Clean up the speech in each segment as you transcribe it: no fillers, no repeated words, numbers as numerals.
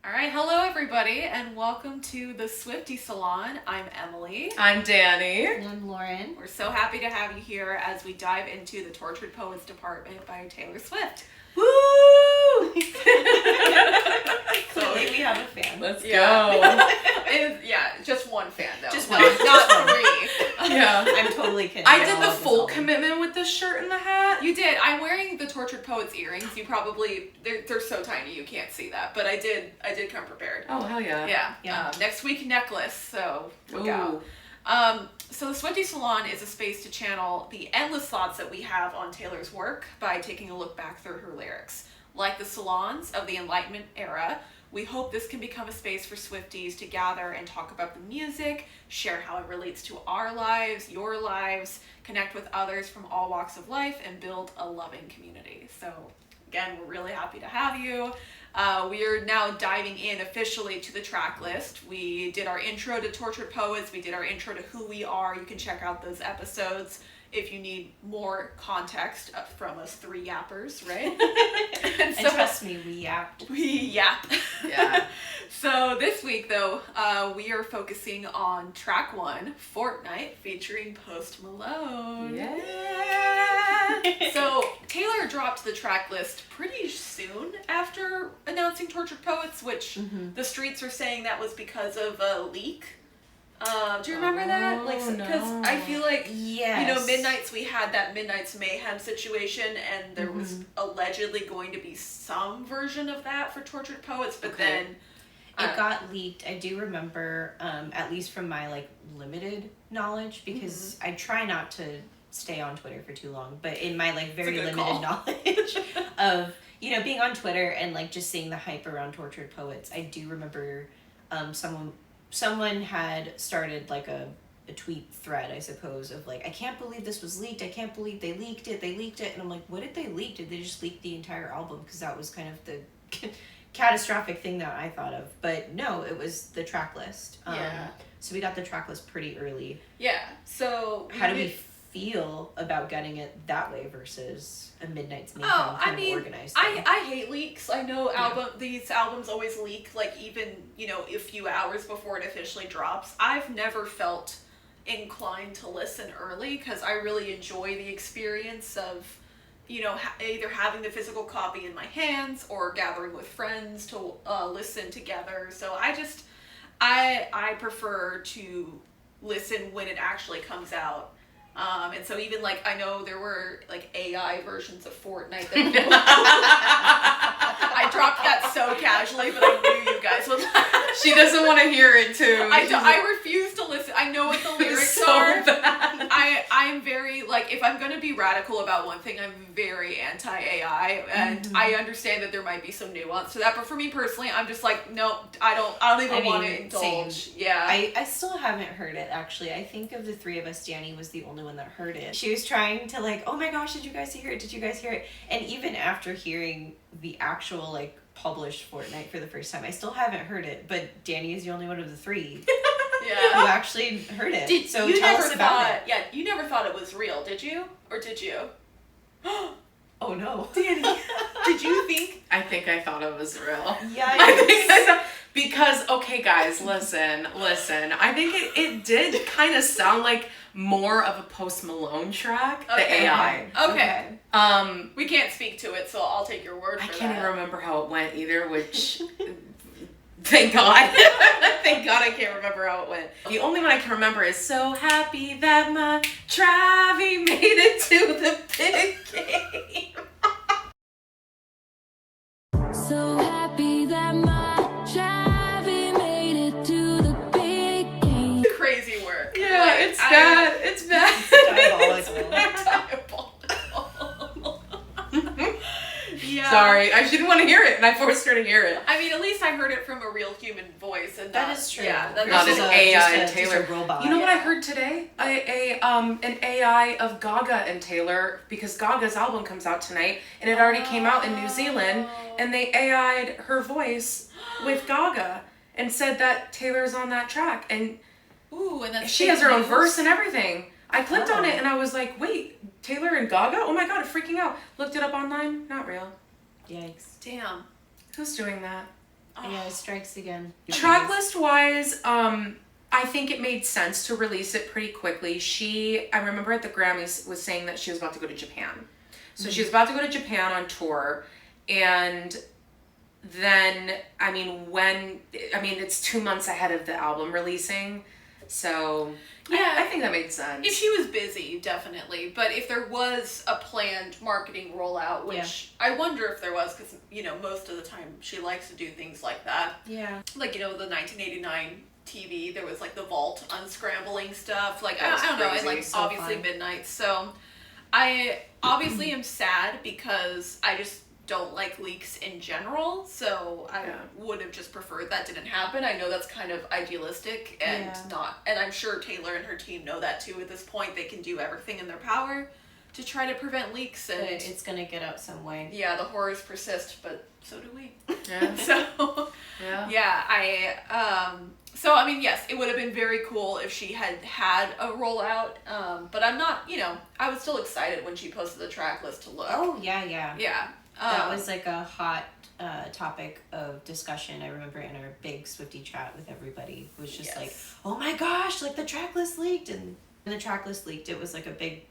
All right, hello everybody, and welcome to the Swifties Salon. I'm Emily. I'm Dani. And I'm Lauren. We're so happy to have you here as we dive into the Tortured Poets Department by Taylor Swift. Woo! Clearly we have a fan. Let's go. Yeah, just one fan though. Just not, one. not three. Yeah. I'm totally kidding. I did the full commitment with the shirt and the hat. You did. I'm wearing the Tortured Poets earrings. You probably they're so tiny you can't see that, but I did come prepared. Oh hell yeah. Yeah. Next week necklace. So look out. So the Swifties Salon is a space to channel the endless thoughts that we have on Taylor's work by taking a look back through her lyrics. Like the salons of the Enlightenment era, we hope this can become a space for Swifties to gather and talk about the music, share how it relates to our lives, your lives, connect with others from all walks of life, and build a loving community. So again, we're really happy to have you. We are now diving in officially to the track list. We did our intro to Tortured Poets. We did our intro to who we are. You can check out those episodes if you need more context from us three yappers, right? and trust me, we yapped. We yap. Yeah. So this week, though, we are focusing on track 1, Fortnight, featuring Post Malone. Yeah. So Taylor dropped the track list pretty soon after announcing Tortured Poets, which the streets are saying that was because of a leak. Do you remember that? Like, because I feel like, Midnights, we had that Midnights Mayhem situation, and there was allegedly going to be some version of that for Tortured Poets, but then it got leaked. I do remember, at least from my limited knowledge, because I try not to stay on Twitter for too long, but in my very limited knowledge of being on Twitter and just seeing the hype around Tortured Poets, I do remember someone had started a tweet thread, I suppose, of I can't believe this was leaked. I can't believe they leaked it. And I'm like, what did they leak? Did they just leak the entire album? Because that was kind of the catastrophic thing that I thought of. But no, it was the track list. So we got the track list pretty early. Yeah. So how do we feel about getting it that way versus a Midnight's Mayhem organized thing? I hate leaks. I know these albums always leak even a few hours before it officially drops. I've never felt inclined to listen early because I really enjoy the experience of either having the physical copy in my hands or gathering with friends to listen together. So I prefer to listen when it actually comes out. And so even I know there were AI versions of Fortnite that I dropped that so casually, but I knew you guys would She doesn't want to hear it too. I refuse to listen. I know what the lyrics are. Bad. I'm very if I'm gonna be radical about one thing, I'm very anti-AI, and I understand that there might be some nuance to that, but for me personally, I'm just no, I don't even want to indulge. Same. Yeah. I still haven't heard it, actually. I think of the three of us, Dani was the only one that heard it. She was trying to oh my gosh, did you guys hear it? Did you guys hear it? And even after hearing the actual published Fortnight for the first time, I still haven't heard it, but Dani is the only one of the three who actually heard it. So tell us about it. Yeah, you never thought it was real, did you? Or did you? Oh no. Dani, did you think? I think I thought it was real. Yeah. I think because, okay guys, listen. I think it did kind of sound like more of a Post Malone track, the AI. Okay. We can't speak to it, so I'll take your word for that. I can't even remember how it went either, which thank God. Thank God I can't remember how it went. The only one I can remember is so happy that my Travi made it to the big game. So happy that my Travi made it to the big game. Crazy work. Yeah, it's bad. It's bad. It's diabolical. Yeah. Sorry, I didn't want to hear it, and I forced her to hear it. I mean, at least I heard it from a real human voice, and that is true. Yeah, not an AI and Taylor. Just a robot. You know what I heard today? An AI of Gaga and Taylor, because Gaga's album comes out tonight, and it already came out in New Zealand, and they AI'd her voice with Gaga and said that Taylor's on that track, and that's she has her own verse and everything. I clicked on it and I was like, wait, Taylor and Gaga? Oh my god, I'm freaking out. Looked it up online, not real. Yikes. Damn. Who's doing that? Yeah, it strikes again. Track list wise, I think it made sense to release it pretty quickly. I remember at the Grammys was saying that she was about to go to Japan. So she was about to go to Japan on tour, and then, it's 2 months ahead of the album releasing, so yeah, I think that made sense. If she was busy, definitely, but if there was a planned marketing rollout, which I wonder if there was, because, most of the time she likes to do things like that. Yeah. Like, the 1989 TV, there was, like, the vault unscrambling stuff, like, That was I don't know, and, crazy. like, So obviously fun. Midnight, so I obviously am sad because I just don't like leaks in general, so I would have just preferred that didn't happen. I know that's kind of idealistic and and I'm sure Taylor and her team know that too at this point. They can do everything in their power to try to prevent leaks, and But it's gonna get out some way. yeah, the horrors persist, but so do we. Yeah. So so I mean, yes, it would have been very cool if she had a rollout, but I'm not, I was still excited when she posted the track list to look. Oh, yeah. Yeah. That was like a hot topic of discussion. I remember in our big Swiftie chat with everybody, it was just like, oh my gosh, like the track list leaked. And when the track list leaked, it was like a big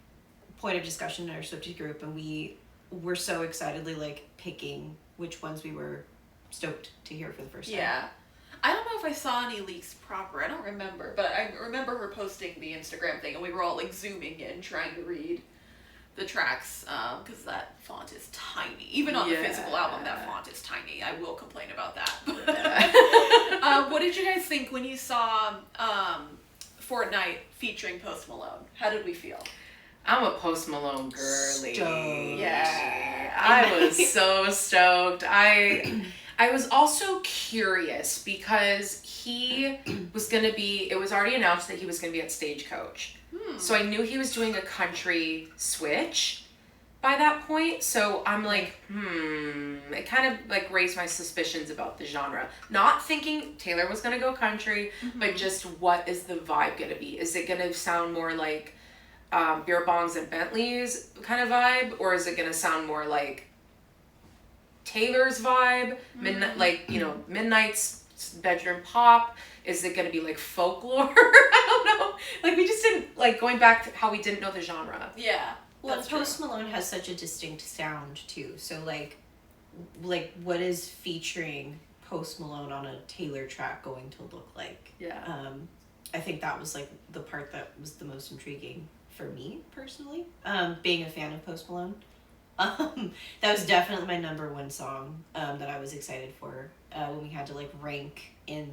point of discussion in our Swiftie group, and we were so excitedly like picking which ones we were stoked to hear for the first time. Yeah. I don't know if I saw any leaks proper. I don't remember, but I remember her posting the Instagram thing, and we were all like zooming in trying to read the tracks, because that font is tiny. Even on the physical album, that font is tiny. I will complain about that. What did you guys think when you saw Fortnight featuring Post Malone? How did we feel? I'm a Post Malone girly. Stoked. Yeah. I was so stoked. I was also curious because he was going to be, it was already announced that he was going to be at Stagecoach. So I knew he was doing a country switch by that point. So I'm like, it kind of like raised my suspicions about the genre. Not thinking Taylor was going to go country, but just what is the vibe going to be? Is it going to sound more like beer bongs and Bentleys kind of vibe? Or is it going to sound more like Taylor's vibe? Midnight, like, Midnight's bedroom pop? Is it going to be like folklore? I don't know. Like, we just didn't, like, going back to how we didn't know the genre. Yeah. Well, and Post Malone has such a distinct sound too. So like what is featuring Post Malone on a Taylor track going to look like? Yeah. I think that was like the part that was the most intriguing for me personally. Being a fan of Post Malone. That was definitely my number one song that I was excited for when we had to like rank in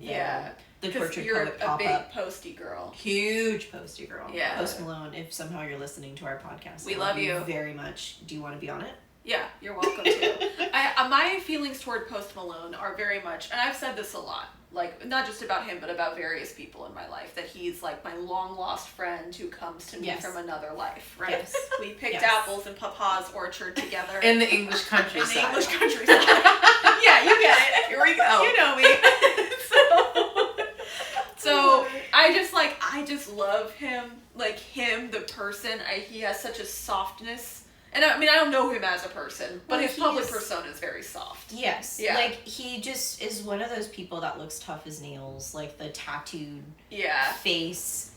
the Tortured you're Poet a pop big up. posty girl. Huge posty girl. Yeah. Post Malone, if somehow you're listening to our podcast, We I love you. very much. Do you want to be on it? Yeah, you're welcome to. My feelings toward Post Malone are very much, and I've said this a lot, like, not just about him, but about various people in my life, that he's like my long lost friend who comes to me from another life, right? Yes. We picked apples in Papa's orchard together. In the English countryside. In the English countryside. Yeah, you get it. Here we go. You know me. So I just love him, like him, the person. He has such a softness. And I mean, I don't know him as a person, but his public persona is very soft. Yes. Yeah. Like, he just is one of those people that looks tough as nails, like the tattooed face,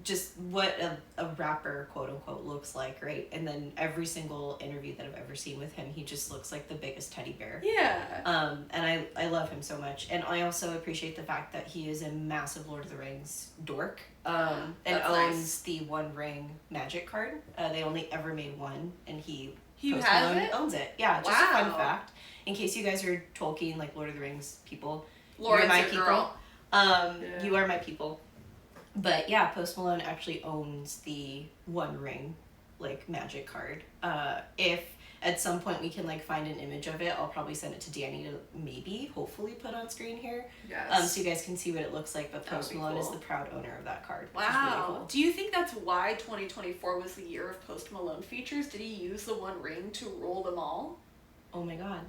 just what a rapper, quote unquote, looks like, right? And then every single interview that I've ever seen with him, he just looks like the biggest teddy bear. Yeah. And I love him so much. And I also appreciate the fact that he is a massive Lord of the Rings dork. And owns the One Ring magic card. They only ever made one, and he has Malone it? owns it. Yeah, just a fun fact. In case you guys are Tolkien, like Lord of the Rings people, Lauren's you're my your people. girl. You are my people. But yeah, Post Malone actually owns the One Ring, like, magic card. If at some point we can like find an image of it, I'll probably send it to Dani to hopefully put on screen here. Yes. So you guys can see what it looks like. But Post Malone is the proud owner of that card. Which is really cool. Do you think that's why 2024 was the year of Post Malone features? Did he use the One Ring to rule them all? Oh my god.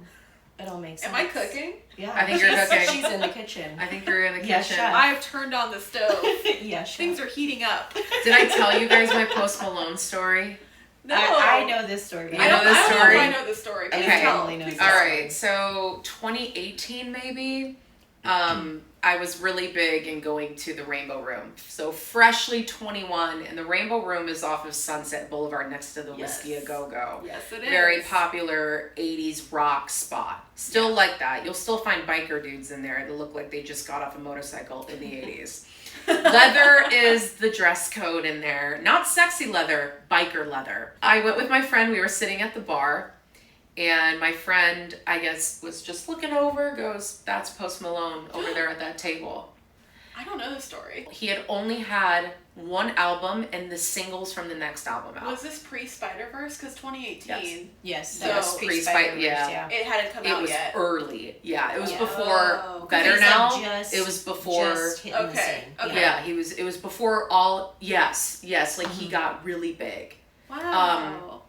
It all makes sense. Am I cooking? Yeah. I think you're cooking. She's in the kitchen. I think you're in the kitchen. Yes, chef. I've turned on the stove. Yeah, chef. Things are heating up. Did I tell you guys my Post Malone story? No. I know this story. But You know this I don't story? know if I know this story. Please Okay. tell. Please Please tell. All tell. right, so 2018 maybe. I was really big in going to the Rainbow Room. So freshly 21, and the Rainbow Room is off of Sunset Boulevard next to the Whiskey A Go Go. Yes, it is. Very popular 80s rock spot. Still like that. You'll still find biker dudes in there that look like they just got off a motorcycle in the 80s. Leather is the dress code in there. Not sexy leather, biker leather. I went with my friend. We were sitting at the bar. And my friend, I guess, was just looking over, goes, that's Post Malone over there at that table. I don't know the story. He had only had one album and the singles from the next album out. Was this pre-Spider-Verse? Because 2018, Yes, So- that was Pre-Spider-Verse, yeah. it hadn't come It out was yet. early. Yeah, it was Yeah. before Oh, Better He's, like, Now. just- It was before. just hitting the Okay, scene. okay. Yeah, it was before all. Yes, like he got really big. Wow.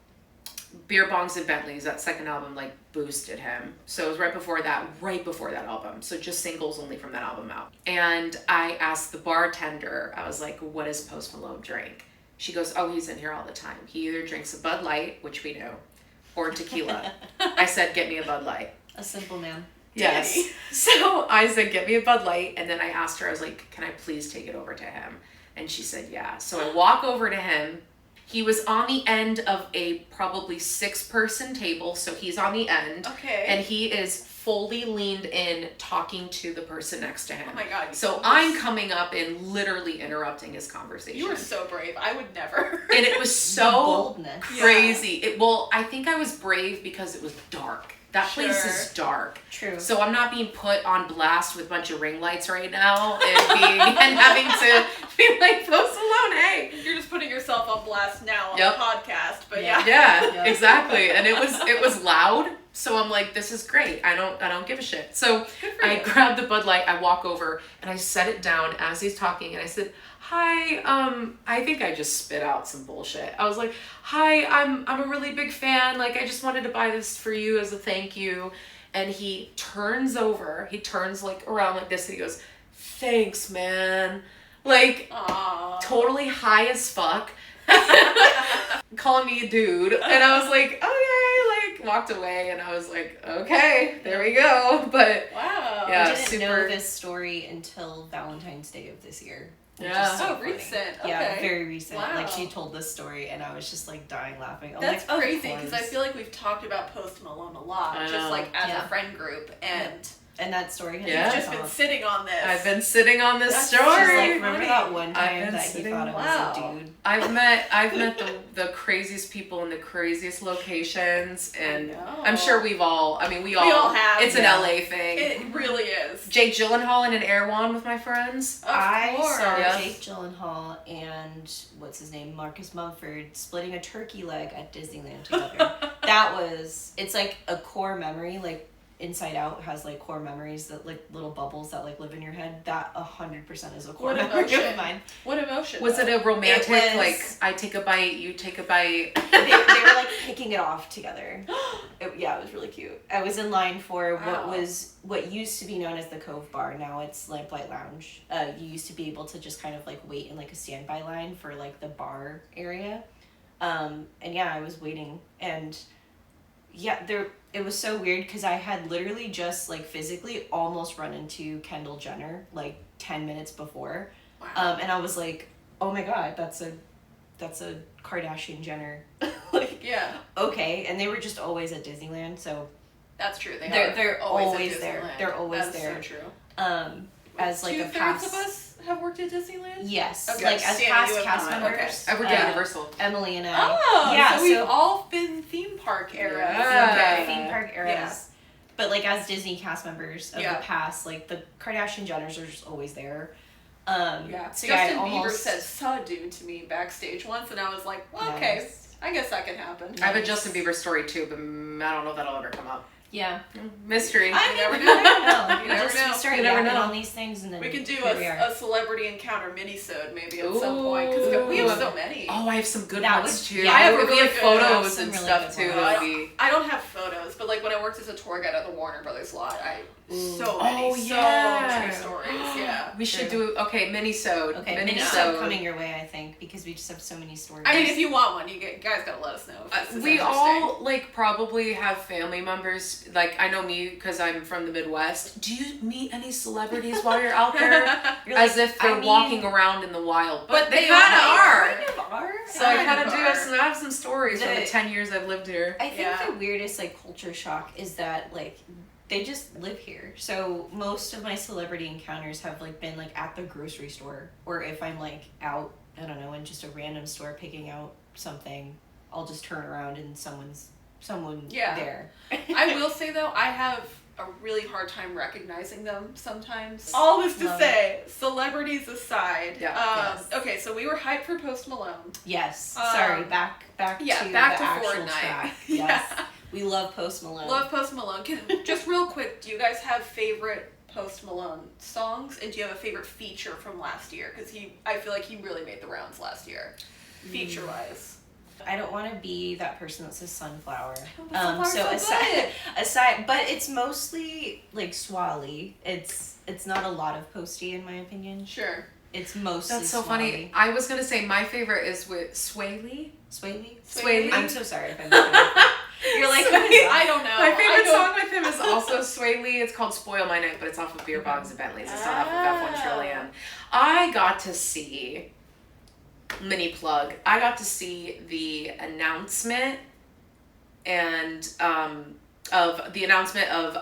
Beer Bongs and Bentleys, that second album, like, boosted him. So it was right before that album. So just singles only from that album out. And I asked the bartender, I was like, what does Post Malone drink? She goes, oh, he's in here all the time. He either drinks a Bud Light, which we know, or tequila. I said, get me a Bud Light. A simple man. Yes. Dani. So I said, get me a Bud Light. And then I asked her, I was like, can I please take it over to him? And she said, yeah. So I walk over to him. He was on the end of a probably 6-person table, so he's on the end. Okay. And he is fully leaned in talking to the person next to him. Oh my God. So I'm coming up and literally interrupting his conversation. You were so brave. I would never. And it was The so boldness. crazy. I think I was brave because it was dark. That place Sure. is dark. True. So I'm not being put on blast with a bunch of ring lights right now and having to be like, Post Malone, hey. You're just putting yourself on blast now on Yep. the podcast, but Yeah. yeah. Yeah, exactly. And it was loud. So I'm like, this is great. I don't give a shit. So Good for I you. grabbed the Bud Light, I walk over and I set it down as he's talking and I said, hi, I think I just spit out some bullshit. I was like, hi, I'm a really big fan. Like, I just wanted to buy this for you as a thank you. And he turns like around like this and he goes, thanks, man. Like, Aww. totally high as fuck. Calling me a dude. And I was like, okay, like walked away and I was like, okay, there we go. But Wow. Yeah. I didn't know super- this story until Valentine's Day of this year. Which Yeah. is so Oh, funny. recent. Yeah, Okay. very recent. Wow. Like she told this story and I was just like dying laughing. I'm That's like, of crazy because I course. feel like we've talked about Post Malone a lot, I just know. like as Yeah. a friend group, and And that story has Yeah. you've just just been sitting on this. I've been sitting on this That's She's story. like, Sorry. remember that one I've time been that he sitting- thought it was Wow. a dude? I've met the craziest people in the craziest locations, and know. I'm sure we all have. It's an yeah. LA thing. It really is. Jake Gyllenhaal in an Erewhon with my friends. Of I course. saw Yes. Jake Gyllenhaal and what's his name, Marcus Mumford, splitting a turkey leg at Disneyland together. It's like a core memory, like Inside Out has like core memories that like little bubbles that like live in your head. That 100% is a core What memory emotion? of mine. What emotion? Was it though? a romantic, It was- like, I take a bite, you take a bite? They were like picking it off together. It was really cute. I was in line for Wow. what used to be known as the Cove Bar. Now it's Lamplight Lounge. You used to be able to just kind of like wait in like a standby line for like the bar area. And yeah, I was waiting and it was so weird because I had literally just like physically almost run into Kendall Jenner like 10 minutes before. Wow. And I was like, oh my God, that's a Kardashian Jenner. Like, yeah, okay. And they were just always at Disneyland. So, that's true. They're at always there. Disneyland. They're always That is there. So true. as like a 2/3 past. of us have worked at Disneyland. Yes. Okay. Like as Sandy, past you have cast not. members. I worked at uh, Universal. Emily and I. Oh, yeah. So we've all been theme park eras. Yeah. Okay. Theme park eras. Yeah. But like as Disney cast members of Yeah. the past, like the Kardashian Jenners are just always there. Yeah. So Justin yeah, I Bieber almost said "saw dude" to me backstage once, and I was like, well, okay, Nice. I guess that can happen. I have a Justin Bieber story too, but I don't know if that'll ever come up. Yeah. Mystery. I never You know. never know. You never know. We start You never yapping know. on these things and then We can do here we are. a celebrity encounter mini-sode maybe at some point because we have so many. Oh, I have some good That ones would- too. yeah, I have we really have good- photos some and really stuff good too. ones. That'd be. I don't have photos, but like when I worked as a tour guide at the Warner Brothers lot, so Oh, many yeah. stories. Yeah. We should do mini-sode. Okay, mini-sode coming your way, I think, because we just have so many stories. I mean, if you want one, you guys gotta let us know. If this is We interesting. all like probably have family members. Like I know me because I'm from the Midwest. Do you meet any celebrities while you're out there? You're As like, if they're walking around in the wild, But they kind of are. Kind of are. So I kind of do are. have some stories from the The- 10 years I've lived here. I think Yeah. the weirdest like culture shock is that like they just live here. So most of my celebrity encounters have like been like at the grocery store, or if I'm like out, I don't know, in just a random store picking out something, I'll just turn around and someone Yeah. there. I will say though, I have a really hard time recognizing them sometimes. All this to Love say, celebrities aside. Yeah. Yes. Okay, so we were hyped for Post Malone. Yes. Sorry. Back yeah, to back the to actual Fortnite. track. Yeah. Yes. We love Post Malone. Love Post Malone. Just real quick, do you guys have favorite Post Malone songs? And do you have a favorite feature from last year? Because I feel like he really made the rounds last year, feature-wise. I don't want to be that person that says sunflower. but Sunflower's so good. aside, but it's mostly like Swally. It's not a lot of Posty in my opinion. Sure. It's mostly. That's so Swally. funny. I was gonna say my favorite is with Swaley. Swaley? Swaley. I'm so sorry if I'm not pronouncing it. You're like, who is that? I don't know. My I favorite don't- song with him is also Swaley. It's called Spoil My Night, but it's off of Beer Bogs and Bentleys. It's not off of F1 Trillion. I got to see, mini plug, I got to see the announcement and of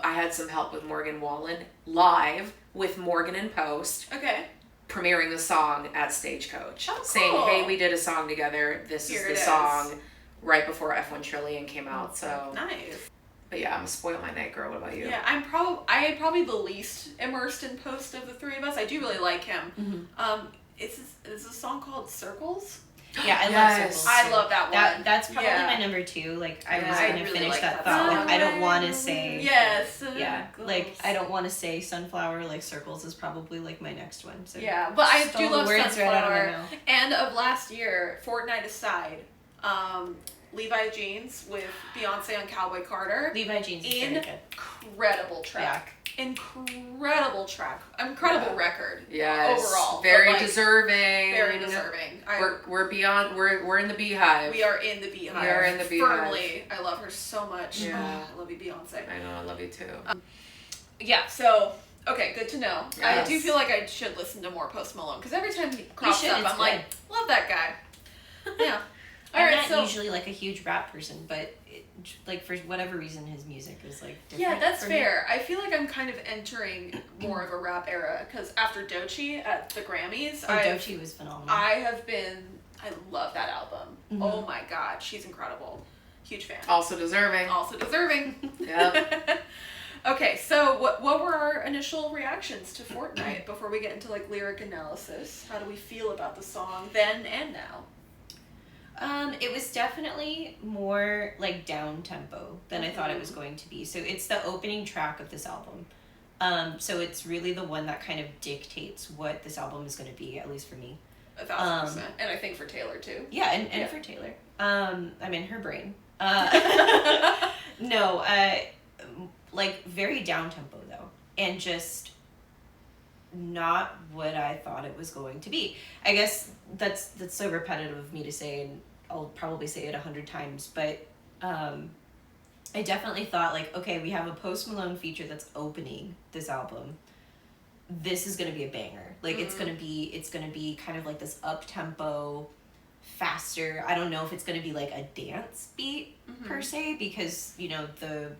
I had some help with Morgan Wallen live with Morgan and Post Okay. premiering the song at Stagecoach. Oh, saying, cool. hey, we did a song together. This Here is it the is. song right before F1 Trillion came out. So, Nice. but yeah, I'm a Spoil My Night girl. What about you? Yeah, I am probably the least immersed in Post of the three of us. I do really like him. Mhm. Is a song called Circles? Yeah, I love Yes. Circles. I too. love that one. That's probably Yeah. my number 2. Like I Yeah, was I gonna really finish like that that thought. song. Like I don't want to say. Yes. Yeah, like Circles. I don't want to say Sunflower. Like Circles is probably like my next one. So Yeah, but I stole do the love words right out of my Sunflower. mouth. And of last year, Fortnight aside, Levi Jeans with Beyonce on Cowboy Carter. Levi Jeans is very good. Incredible track. Incredible track. Incredible record. Yes. Overall, Very but, like, deserving. Very deserving. We're beyond. We're in the beehive. We are in the beehive. We are in the beehive. Firmly. I love her so much. Yeah. Oh, I love you, Beyonce. I know. I love you too. Yeah, so, okay, good to know. I Yes. do feel like I should listen to more Post Malone, because every time he crops should, up, it's I'm like, love that guy. Yeah. I'm Alright, not so, usually like a huge rap person, but like for whatever reason, his music is like different. yeah, that's for me. fair. I feel like I'm kind of entering more of a rap era, because after Doechii at the Grammys, Oh, Doechii was phenomenal. I love that album. Mhm. Oh my god, she's incredible. Huge fan. Also deserving. Also deserving. Yep. Okay, so what were our initial reactions to Fortnight before we get into like lyric analysis? How do we feel about the song then and now? It was definitely more like down tempo than I thought it was going to be. So it's the opening track of this album. So it's really the one that kind of dictates what this album is going to be, at least for me. 1,000%. And I think for Taylor too. Yeah, and Yeah. for Taylor. I'm in her brain. No, like very down tempo though, and just not what I thought it was going to be. I guess that's so repetitive of me to say, and I'll probably say it 100 times, but I definitely thought like, okay, we have a Post Malone feature that's opening this album. This is gonna be a banger. Like it's gonna be kind of like this up tempo, faster. I don't know if it's gonna be like a dance beat per se, because you know the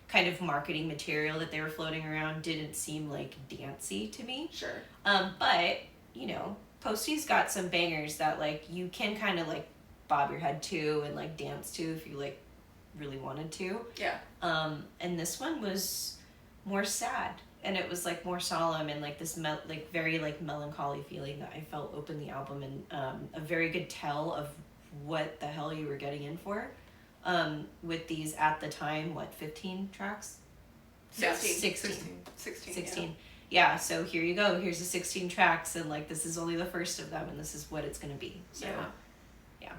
kind of marketing material that they were floating around didn't seem like dancey to me. Sure. But you know, Posty's got some bangers that like you can kind of like bob your head to and like dance to if you like really wanted to. Yeah. And this one was more sad, and it was like more solemn and like this like very like melancholy feeling that I felt opened the album, and a very good tell of what the hell you were getting in for. With these at the time 15 tracks? 16. 16. 16. Yeah, so here you go. Here's the 16 tracks, and like this is only the first of them, and this is what it's gonna be. So Yeah.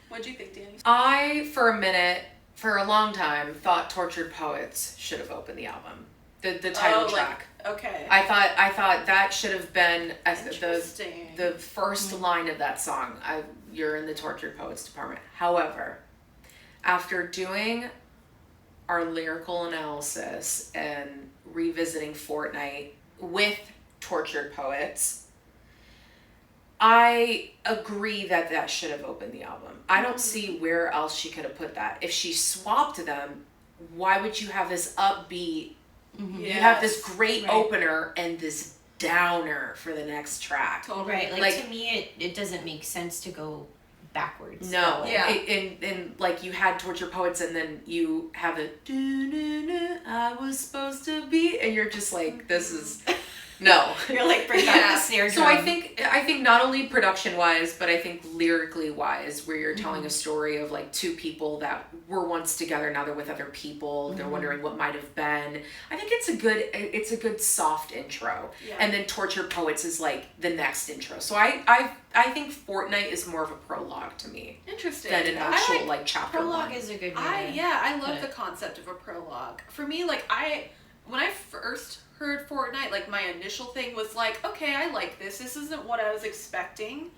What'd you think, Dani? I, for a minute, for a long time, thought Tortured Poets should have opened the album. The title track. Okay. I thought that should have been Interesting. the first line of that song. You're in the Tortured Poets department. However, after doing our lyrical analysis and revisiting Fortnight with Tortured Poets, I agree that should have opened the album. I don't see where else she could have put that. If she swapped them, why would you have this upbeat? You have this great opener and this downer for the next track. Totally. Right. Like to me, it doesn't make sense to go backwards. No. Yeah. And like you had Tortured Poets and then you have a I was supposed to be, and you're just like, this is no. You're like, bring back the snare drum. So I think not only production wise, but I think lyrically wise, where you're telling a story of like two people that were once together, now they're with other people. They're wondering what might have been. I think it's a good soft intro. Yeah. And then Tortured Poets is like the next intro. So I think Fortnight is more of a prologue to me. Interesting. Than an actual like chapter prologue one. is a good way. I love the concept of a prologue. For me, like when I first heard Fortnight, like my initial thing was like, okay, I like this. This isn't what I was expecting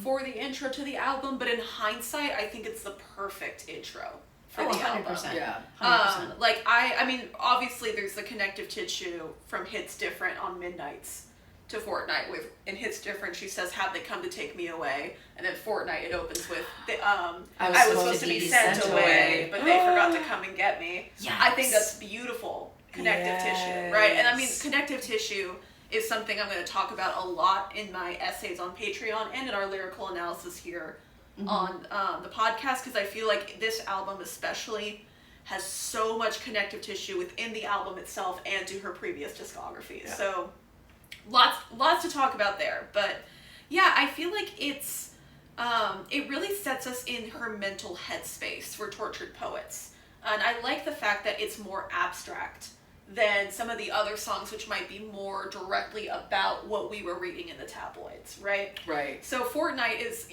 for the intro to the album, but in hindsight, I think it's the perfect intro for the 100%. album. Yeah. 100%. Like I mean, obviously there's the connective tissue from Hits Different on Midnights to Fortnight. With in Hits Different, she says, "Have they come to take me away?" And then Fortnight, it opens with, "I was supposed to be sent away, but they forgot to come and get me." Yes. I think that's beautiful connective tissue, right? And I mean, connective tissue is something I'm going to talk about a lot in my essays on Patreon and in our lyrical analysis here on the podcast, because I feel like this album especially has so much connective tissue within the album itself and to her previous discography. Yeah. So lots to talk about there. But yeah, I feel like it's it really sets us in her mental headspace for Tortured Poets. And I like the fact that it's more abstract than some of the other songs, which might be more directly about what we were reading in the tabloids, right? Right. So Fortnight is,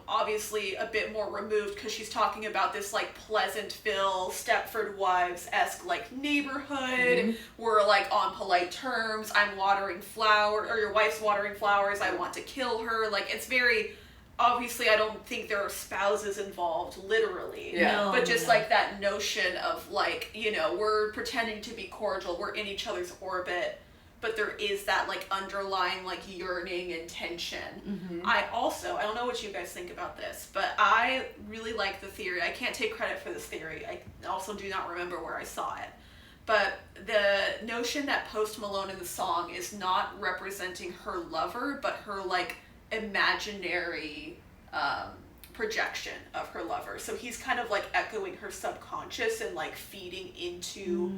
obviously a bit more removed because she's talking about this like Pleasantville, Stepford Wives-esque like neighborhood. We're like on polite terms. I'm watering flowers, or your wife's watering flowers. I want to kill her. Like it's very... Obviously, I don't think there are spouses involved, literally. Yeah. No, but just no. like that notion of like, we're pretending to be cordial, we're in each other's orbit, but there is that like underlying like yearning and tension. I don't know what you guys think about this, but I really like the theory. I can't take credit for this theory. I also do not remember where I saw it. But the notion that Post Malone in the song is not representing her lover, but her like imaginary projection of her lover. So he's kind of like echoing her subconscious and like feeding into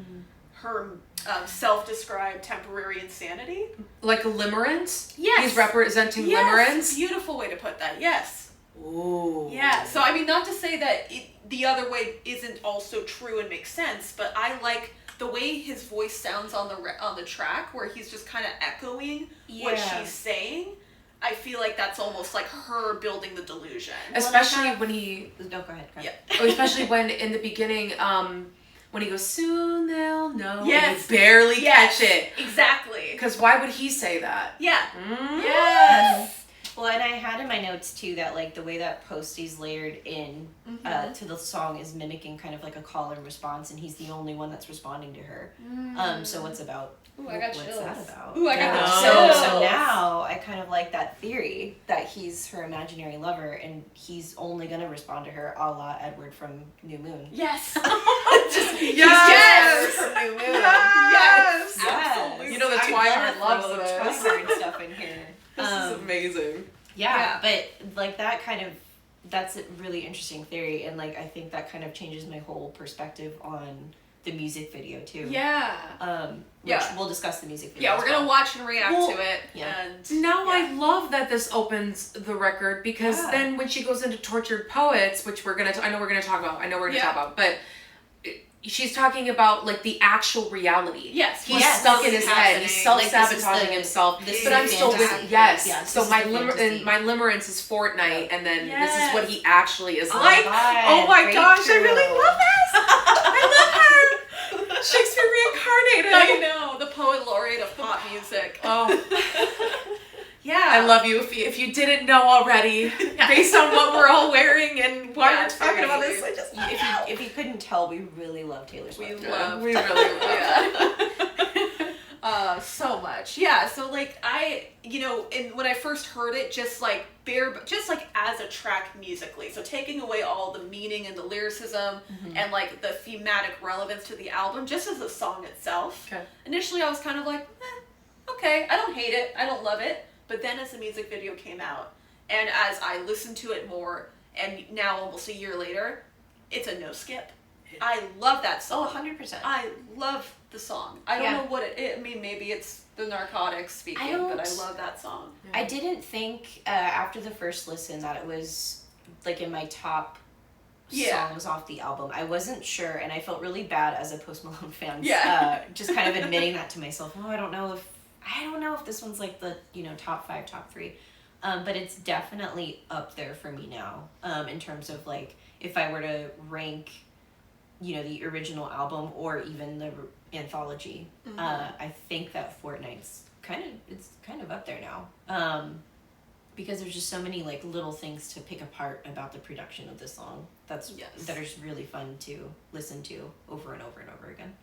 her self-described temporary insanity. Like a limerence? Yes. He's representing limerence? Beautiful way to put that. Yes. Ooh. Yeah. So I mean, not to say that the other way isn't also true and makes sense, but I like the way his voice sounds on the track, where he's just kind of echoing what she's saying. I feel like that's almost like her building the delusion. Especially when he... No, go ahead. Yeah. Especially when in the beginning, when he goes, soon they'll know. Yes. And you barely catch it. Exactly. Because why would he say that? Yeah. Yes. Well, and I had in my notes too that like the way that Posty's layered in to the song is mimicking kind of like a call and response, and he's the only one that's responding to her. So what's about? Ooh, I got what's chills. that about? Ooh, I got So chills. now I kind of like that theory that he's her imaginary lover, and he's only gonna respond to her a la Edward from New Moon. Yes. Yes. From New Moon. Yes. Absolutely. You know, the Twilight loves this. Twilight stuff in here. This is amazing. Yeah, but like that kind of, that's a really interesting theory, and like I think that kind of changes my whole perspective on the music video too. Yeah. Which we'll discuss the music video. Yeah, we're gonna watch and react to it. Yeah. And Now I love that this opens the record, because then when she goes into Tortured Poets, which I know we're gonna talk about, but she's talking about like the actual reality. Yes. He's stuck in his head. He's self-sabotaging himself. But I'm still with So my limerence is Fortnight, and then this is what he actually is like. God, Oh my gosh, I really love this. music. Oh. Yeah. I love you. If you didn't know already, based on what we're all wearing and why we're talking about this, I just if you couldn't tell, we really love Taylor Swift. We really love. So much. Yeah, so like when I first heard it, just like as a track musically, so taking away all the meaning and the lyricism and like the thematic relevance to the album, just as a song itself. Okay. Initially I was kind of like, okay, I don't hate it, I don't love it, but then as the music video came out, and as I listened to it more, and now almost a year later, it's a no skip. I love that song. 100%. I love the song. I don't know what I mean, maybe it's the narcotics speaking, but I love that song. I didn't think after the first listen that it was like in my top songs off the album. I wasn't sure, and I felt really bad as a Post Malone fan. Just kind of admitting that to myself. I don't know if this one's like the top 5, top 3, but it's definitely up there for me now. In terms of like if I were to rank, the original album or even the anthology, I think that Fortnight's kind of up there now. Because there's just so many like little things to pick apart about the production of this song that are just really fun to listen to over and over and over again.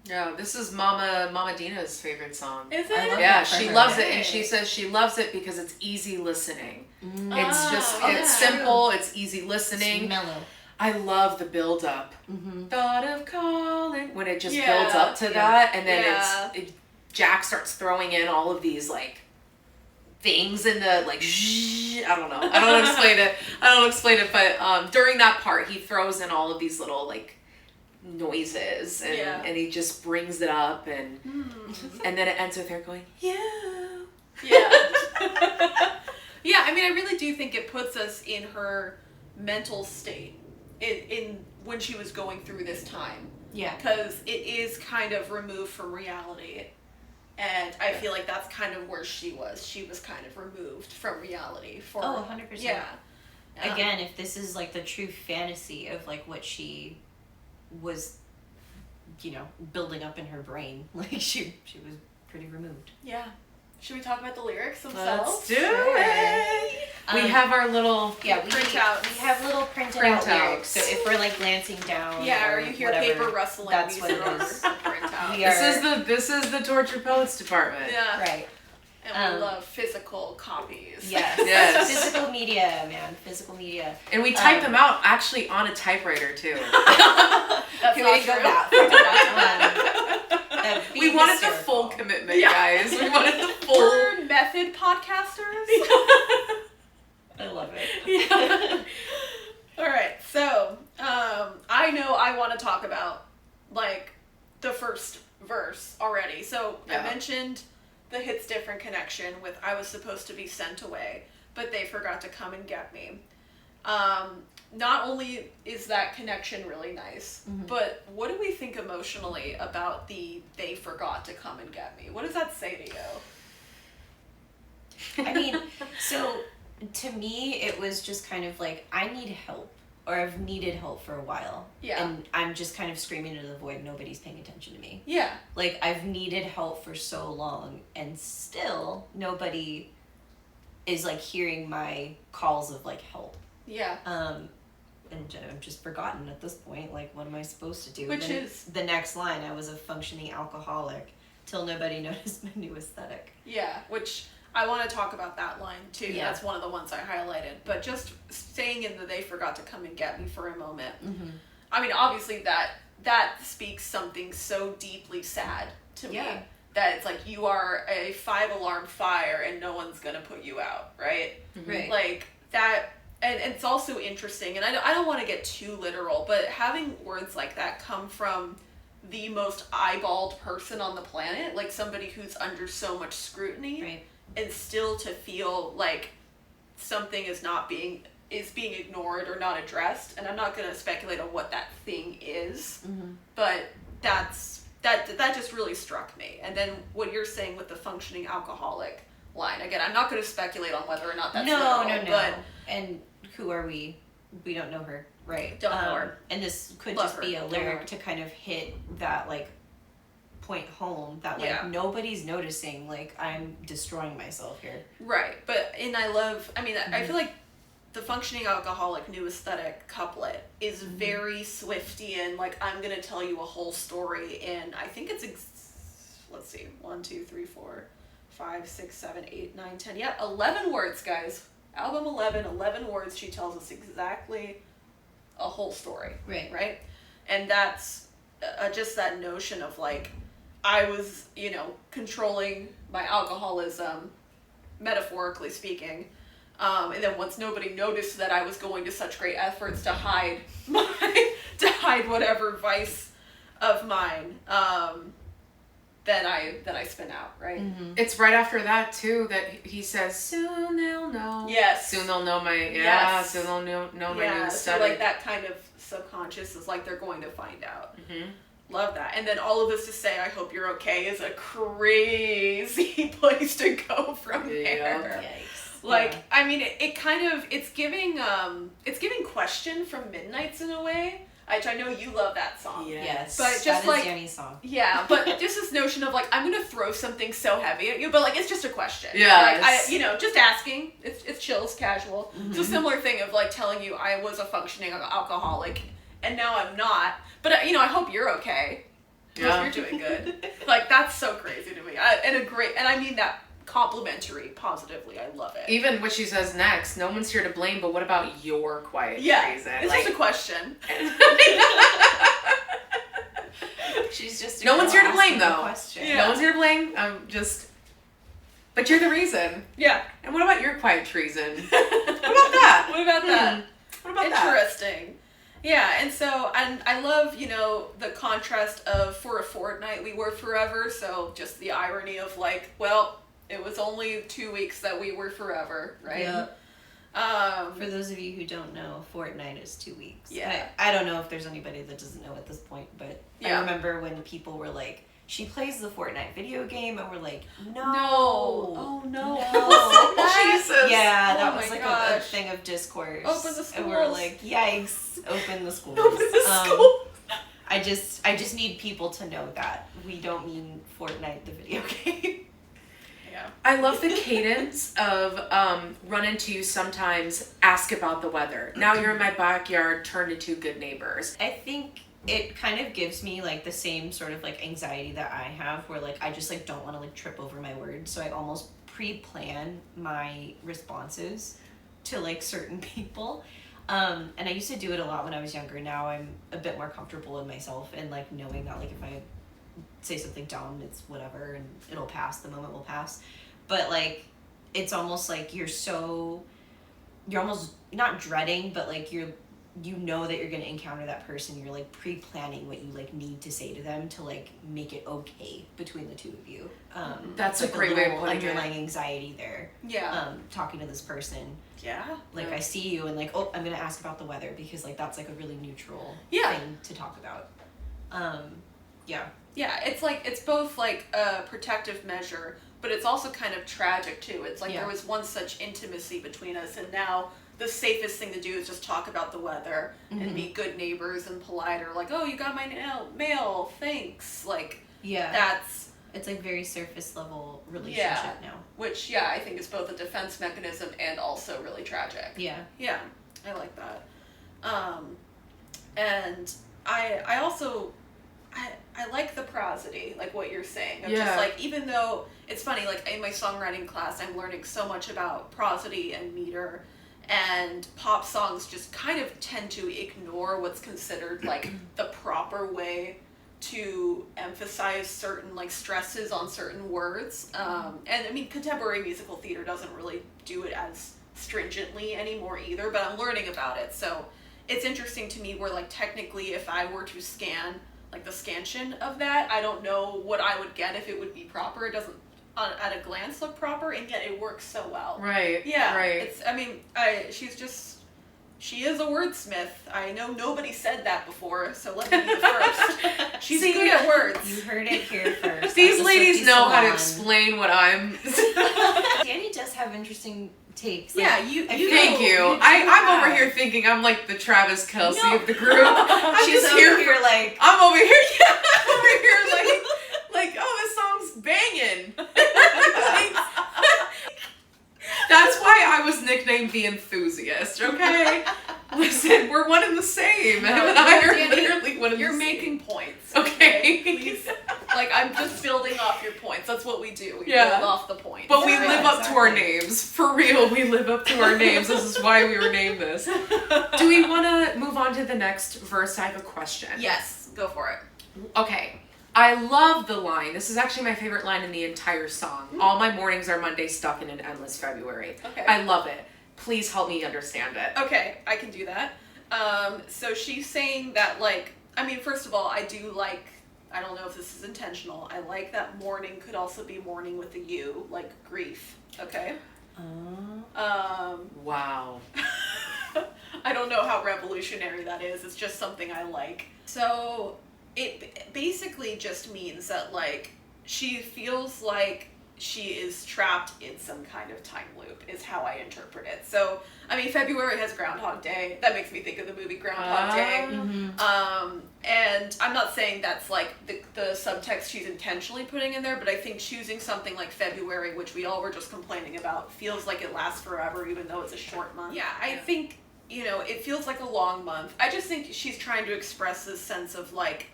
Yeah, this is Mama Dina's favorite song. Is it? Yeah, she loves it, and she says she loves it because it's easy listening. It's simple, it's easy listening. It's mellow. I love the build up. Thought of calling when it just builds up to that, and then Jack starts throwing in all of these like things in the like I don't know. I don't explain it, but during that part he throws in all of these little like noises and he just brings it up and then it ends with her going, yeah. I mean, I really do think it puts us in her mental state in when she was going through this time. Yeah. Because it is kind of removed from reality. And I feel like that's kind of where she was. She was kind of removed from reality for 100%. Yeah. Again, if this is like the true fantasy of like what she was building up in her brain, like she was pretty removed. Yeah. Should we talk about the lyrics themselves? Let's do it. We have our little printouts. We have little printed out lyrics. So if we're like glancing down, or you hear whatever, paper rustling, that's these what it are is. our printouts. This is the Torture Poets department. Yeah. Right. And we love physical copies. Yes. Physical media, man. Physical media. And we type them out actually on a typewriter too. That's Here not we go true. We wanted the full commitment, guys. We wanted the full. We're method podcasters. I love it. All right, so I know I want to talk about like the first verse already. So I mentioned the Hits Different connection with I was supposed to be sent away, but they forgot to come and get me. Not only is that connection really nice, but what do we think emotionally about the they forgot to come and get me? What does that say to you? I mean, so to me, it was just kind of like, I need help, or I've needed help for a while. Yeah. And I'm just kind of screaming into the void, nobody's paying attention to me. Yeah. Like, I've needed help for so long, and still nobody is like hearing my calls of like help. Yeah. And I'm just forgotten at this point, like, what am I supposed to do? Which then is the next line, I was a functioning alcoholic till nobody noticed my new aesthetic. Yeah, which I want to talk about that line too. Yeah. That's one of the ones I highlighted. But just staying in the they forgot to come and get me for a moment. I mean, obviously that speaks something so deeply sad to me. That it's like you are a 5-alarm fire and no one's gonna put you out, right? Right. Like that. And it's also interesting, and I don't want to get too literal, but having words like that come from the most eyeballed person on the planet, like somebody who's under so much scrutiny, Right. and still to feel like something is being ignored or not addressed, and I'm not going to speculate on what that thing is, but that just really struck me. And then what you're saying with the functioning alcoholic line, again, I'm not going to speculate on whether or not that's literal, No. And who are we? We don't know her, right? Don't know her. And this could Love just her. be a Don't know lyric her. to kind of hit that like point home that like nobody's noticing. Like I'm destroying myself here. Right, but I feel like the functioning alcoholic new aesthetic couplet is very Swiftian. Like I'm gonna tell you a whole story in I think it's let's see 1 2 3 4 5 6 7 8 9 10 11 words, guys. Album 11 words. She tells us exactly a whole story. Right, and that's just that notion of like I was controlling my alcoholism, metaphorically speaking. And then once nobody noticed that I was going to such great efforts to hide whatever vice of mine, then I spin out, right? Mm-hmm. It's right after that too that he says, "Soon they'll know." Yes. Soon they'll know my Soon they'll know my new aesthetic. So like that kind of subconscious is like they're going to find out. Mm-hmm. Love that. And then all of this to say, I hope you're okay is a crazy place to go from there. Yikes. Like, I mean, it kind of, it's giving Question from Midnight's in a way, which I know you love that song. Yes. But just that is Dani's song. Yeah, but just this notion of like, I'm going to throw something so heavy at you, but like, it's just a question. Yeah. Like, just asking. It's chill, it's casual. Mm-hmm. It's a similar thing of like telling you I was a functioning alcoholic and now I'm not. But, I hope you're okay. I hope you're doing good. Like, that's so crazy to me. And I mean that complimentary, positively. I love it. Even what she says next, no one's here to blame, but what about your quiet treason? It's just a question. She's just no one's here to blame, though. Question. No one's here to blame. But you're the reason. Yeah. And what about your quiet treason? What about that? What about that? What about Interesting. Yeah, and so, and I love, the contrast of for a fortnight we were forever, so just the irony of like, well, it was only 2 weeks that we were forever, right? Yeah. For those of you who don't know, Fortnite is 2 weeks. Yeah. I don't know if there's anybody that doesn't know at this point, but I remember when people were like, she plays the Fortnite video game, and we're like, no. Oh, no. Jesus. Yeah, that was like a thing of discourse. Open the schools. And we're like, yikes, open the schools. Open the schools. I just need people to know that. We don't mean Fortnite, the video game. Yeah. I love the cadence of run into you sometimes, ask about the weather. Now you're in my backyard, turned into good neighbors. I think it kind of gives me like the same sort of like anxiety that I have where like I just like don't want to like trip over my words, so I almost pre-plan my responses to like certain people, and I used to do it a lot when I was younger. Now I'm a bit more comfortable in myself and like knowing that like if I say something dumb, it's whatever and it'll pass, the moment will pass. But like it's almost like you're almost not dreading, but like you know that you're going to encounter that person. You're like pre-planning what you like need to say to them to like make it okay between the two of you. That's like a great way of putting underlying anxiety there. Yeah. Talking to this person. Yeah. Like I see you and like, oh, I'm going to ask about the weather because like that's like a really neutral thing to talk about. Yeah, it's like, it's both like a protective measure, but it's also kind of tragic too. It's like there was once such intimacy between us, and now the safest thing to do is just talk about the weather and be good neighbors and polite, or like, oh, you got my mail, thanks. Like, it's like very surface level relationship now. Which, I think is both a defense mechanism and also really tragic. Yeah. Yeah, I like that. And I also, I like the prosody, like what you're saying. Of just like, even though, it's funny, like in my songwriting class, I'm learning so much about prosody and meter, and pop songs just kind of tend to ignore what's considered like the proper way to emphasize certain like stresses on certain words. And I mean, contemporary musical theater doesn't really do it as stringently anymore either, but I'm learning about it. So it's interesting to me where like technically if I were to scan like the scansion of that, I don't know what I would get if it would be proper. It doesn't at a glance look proper, and yet it works so well. Right. Yeah. Right. It's, I mean, she is a wordsmith. I know nobody said that before, so let me be the first. She's good at words. You heard it here first. These ladies know how to explain what I'm... Dani does have interesting takes. Yeah, like, you thank you. I'm over here thinking I'm like the Travis Kelce of the group. She's over here like... I'm over here, over here like I'm the enthusiast, okay? Listen, we're one and the same. No, Him and I are Dani, literally one and the same. You're making points. Okay. Please. Like, I'm just building off your points. That's what we do. We Yeah. build off the points. But we Yeah, live up to our exactly. names. For real, we live up to our names. This is why we were named this. Do we want to move on to the next verse? I have a question. Yes, go for it. Okay. I love the line. This is actually my favorite line in the entire song. All my mornings are Mondays stuck in an endless February. Okay. I love it. Please help me understand it. Okay, I can do that. So she's saying that, like, I mean, first of all, I do like, I don't know if this is intentional, I like that mourning could also be mourning with a U, like grief, okay? Wow. I don't know how revolutionary that is, it's just something I like. So, it basically just means that, like, she feels like she is trapped in some kind of time loop, is how I interpret it. So, I mean, February has Groundhog Day. That makes me think of the movie Groundhog Day. And I'm not saying that's like the subtext she's intentionally putting in there, but I think choosing something like February, which we all were just complaining about, feels like it lasts forever, even though it's a short month. Yeah, I think, you know, it feels like a long month. I just think she's trying to express this sense of, like,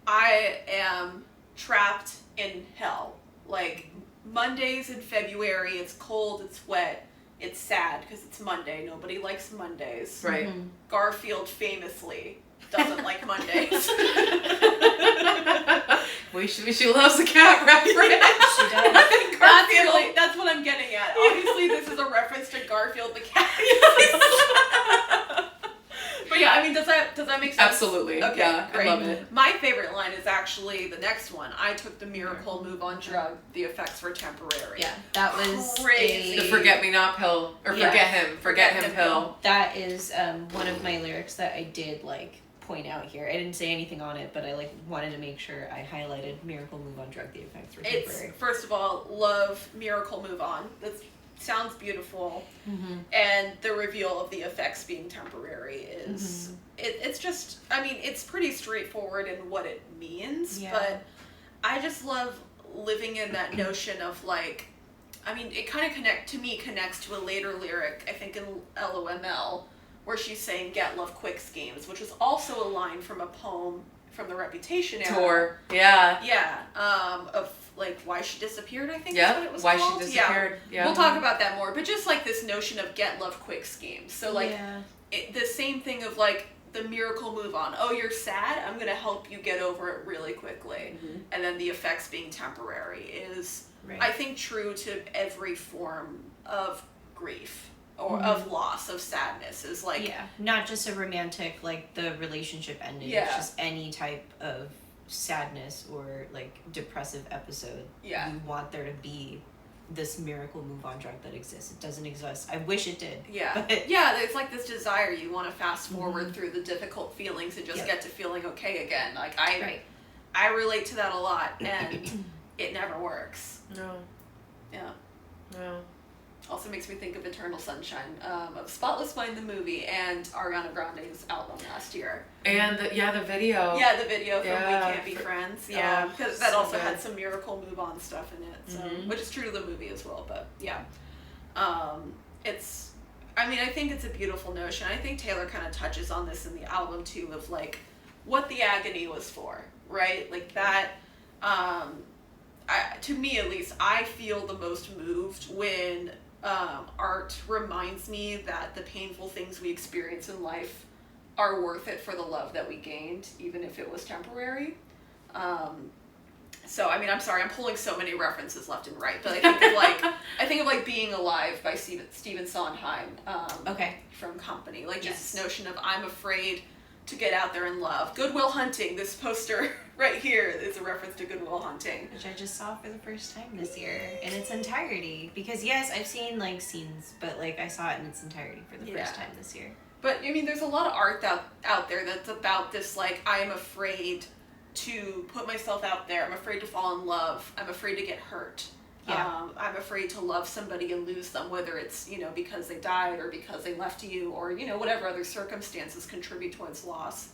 I am trapped in hell. Like, Mondays in February, it's cold, it's wet, it's sad because it's Monday. Nobody likes Mondays. Right. Garfield famously doesn't like Mondays. She loves the cat reference. She does. That's what I'm getting at. Obviously, this is a reference to Garfield the cat. But yeah, I mean, does that make sense? Absolutely. Okay, Yeah, great. I love it. My favorite line is actually the next one. I took the miracle move on drug. The effects were temporary. Yeah, that was Crazy. The forget me not pill, or Yeah. forget him pill. That is one of my lyrics that I did like point out here. I didn't say anything on it, but I like wanted to make sure I highlighted miracle move on drug. The effects were temporary. It's, first of all, love miracle move on. That sounds beautiful. And the reveal of the effects being temporary is it's just, I mean, it's pretty straightforward in what it means, but I just love living in that notion of, like, I mean, it kind of connects to a later lyric, I think in LOML, where she's saying get love quick schemes, which was also a line from a poem from the Reputation era. Tour. Yeah. Yeah, of, like, why she disappeared, I think is Yeah. what it was Why called. she disappeared. Yeah. We'll talk about that more, but just, like, this notion of get love quick schemes. So, like, the same thing of, like, the miracle move on. Oh, you're sad? I'm going to help you get over it really quickly. And then the effects being temporary is, I think, true to every form of grief or of loss, of sadness. Is like, not just a romantic, like, the relationship ending. It's just any type of sadness or, like, depressive episode. You want there to be this miracle move on drug that exists. It doesn't exist. I wish it did. But it's like this desire. You want to fast forward through the difficult feelings and just get to feeling okay again. Like, I relate to that a lot, and it never works. No. Yeah. No. Also makes me think of Eternal Sunshine, of Spotless Mind the movie, and Ariana Grande's album last year. And the video. Yeah, the video from We Yeah. Can't Be Friends. Yeah, because that so also good. had some miracle move on stuff in it, so which is true to the movie as well. But yeah, it's. I mean, I think it's a beautiful notion. I think Taylor kind of touches on this in the album too, of, like, what the agony was for, right? Like that. To me, at least, I feel the most moved when art reminds me that the painful things we experience in life are worth it for the love that we gained, even if it was temporary. So, I mean, I'm sorry, I'm pulling so many references left and right, but I think of like Being Alive by Stephen Sondheim. From Company. Like, just this notion of I'm afraid to get out there and love. Good Will Hunting, this poster right here is a reference to Good Will Hunting. Which I just saw for the first time this year in its entirety. Because, yes, I've seen, like, scenes, but, like, I saw it in its entirety for the first time this year. But, I mean, there's a lot of art out there that's about this, like, I am afraid to put myself out there. I'm afraid to fall in love. I'm afraid to get hurt. I'm afraid to love somebody and lose them, whether it's, you know, because they died or because they left you or, you know, whatever other circumstances contribute towards loss.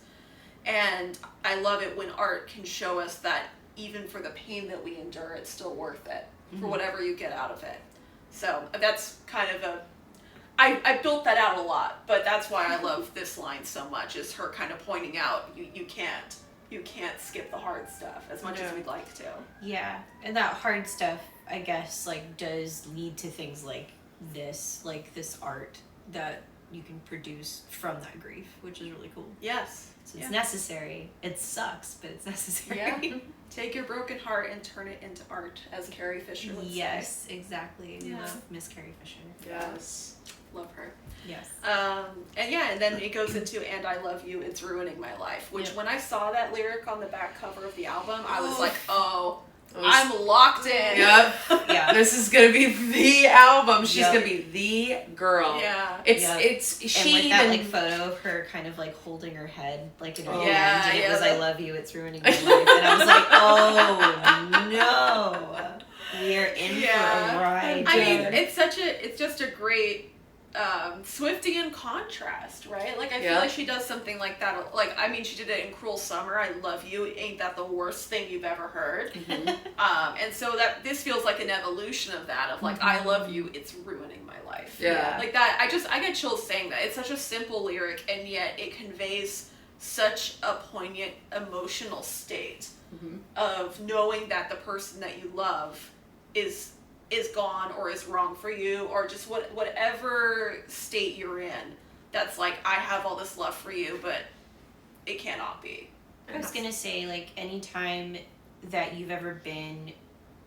And I love it when art can show us that even for the pain that we endure, it's still worth it for whatever you get out of it. So that's kind of I built that out a lot, but that's why I love this line so much, is her kind of pointing out you can't skip the hard stuff as much as we'd like to. Yeah, and that hard stuff, I guess, like, does lead to things like this art that you can produce from that grief, which is really cool. Yes. So it's necessary. It sucks, but it's necessary. Yeah. Take your broken heart and turn it into art, as Carrie Fisher would say. Yes, exactly. Yeah. Love Miss Carrie Fisher. Yes. Love her. Yes. And then it goes into "And I Love You, It's Ruining My Life," which when I saw that lyric on the back cover of the album, I was like, I'm locked in. Yep. Yeah. This is gonna be the album. She's gonna be the girl. Yeah. It's she and like that like photo of her kind of like holding her head like in her hand, and it was "I love you, it's ruining my life," and I was like, oh no, we are in for a ride. I mean, it's just a great Swiftie in contrast, right? Like, I feel like she does something like that. Like, I mean, she did it in "Cruel Summer." I love you. Ain't that the worst thing you've ever heard? Mm-hmm. And so that this feels like an evolution of that. Of like, I love you. It's ruining my life. Yeah. Like that. I get chills saying that. It's such a simple lyric, and yet it conveys such a poignant emotional state of knowing that the person that you love is gone or is wrong for you, or just whatever state you're in, that's like, I have all this love for you, but it cannot be. I was gonna say, like, anytime that you've ever been,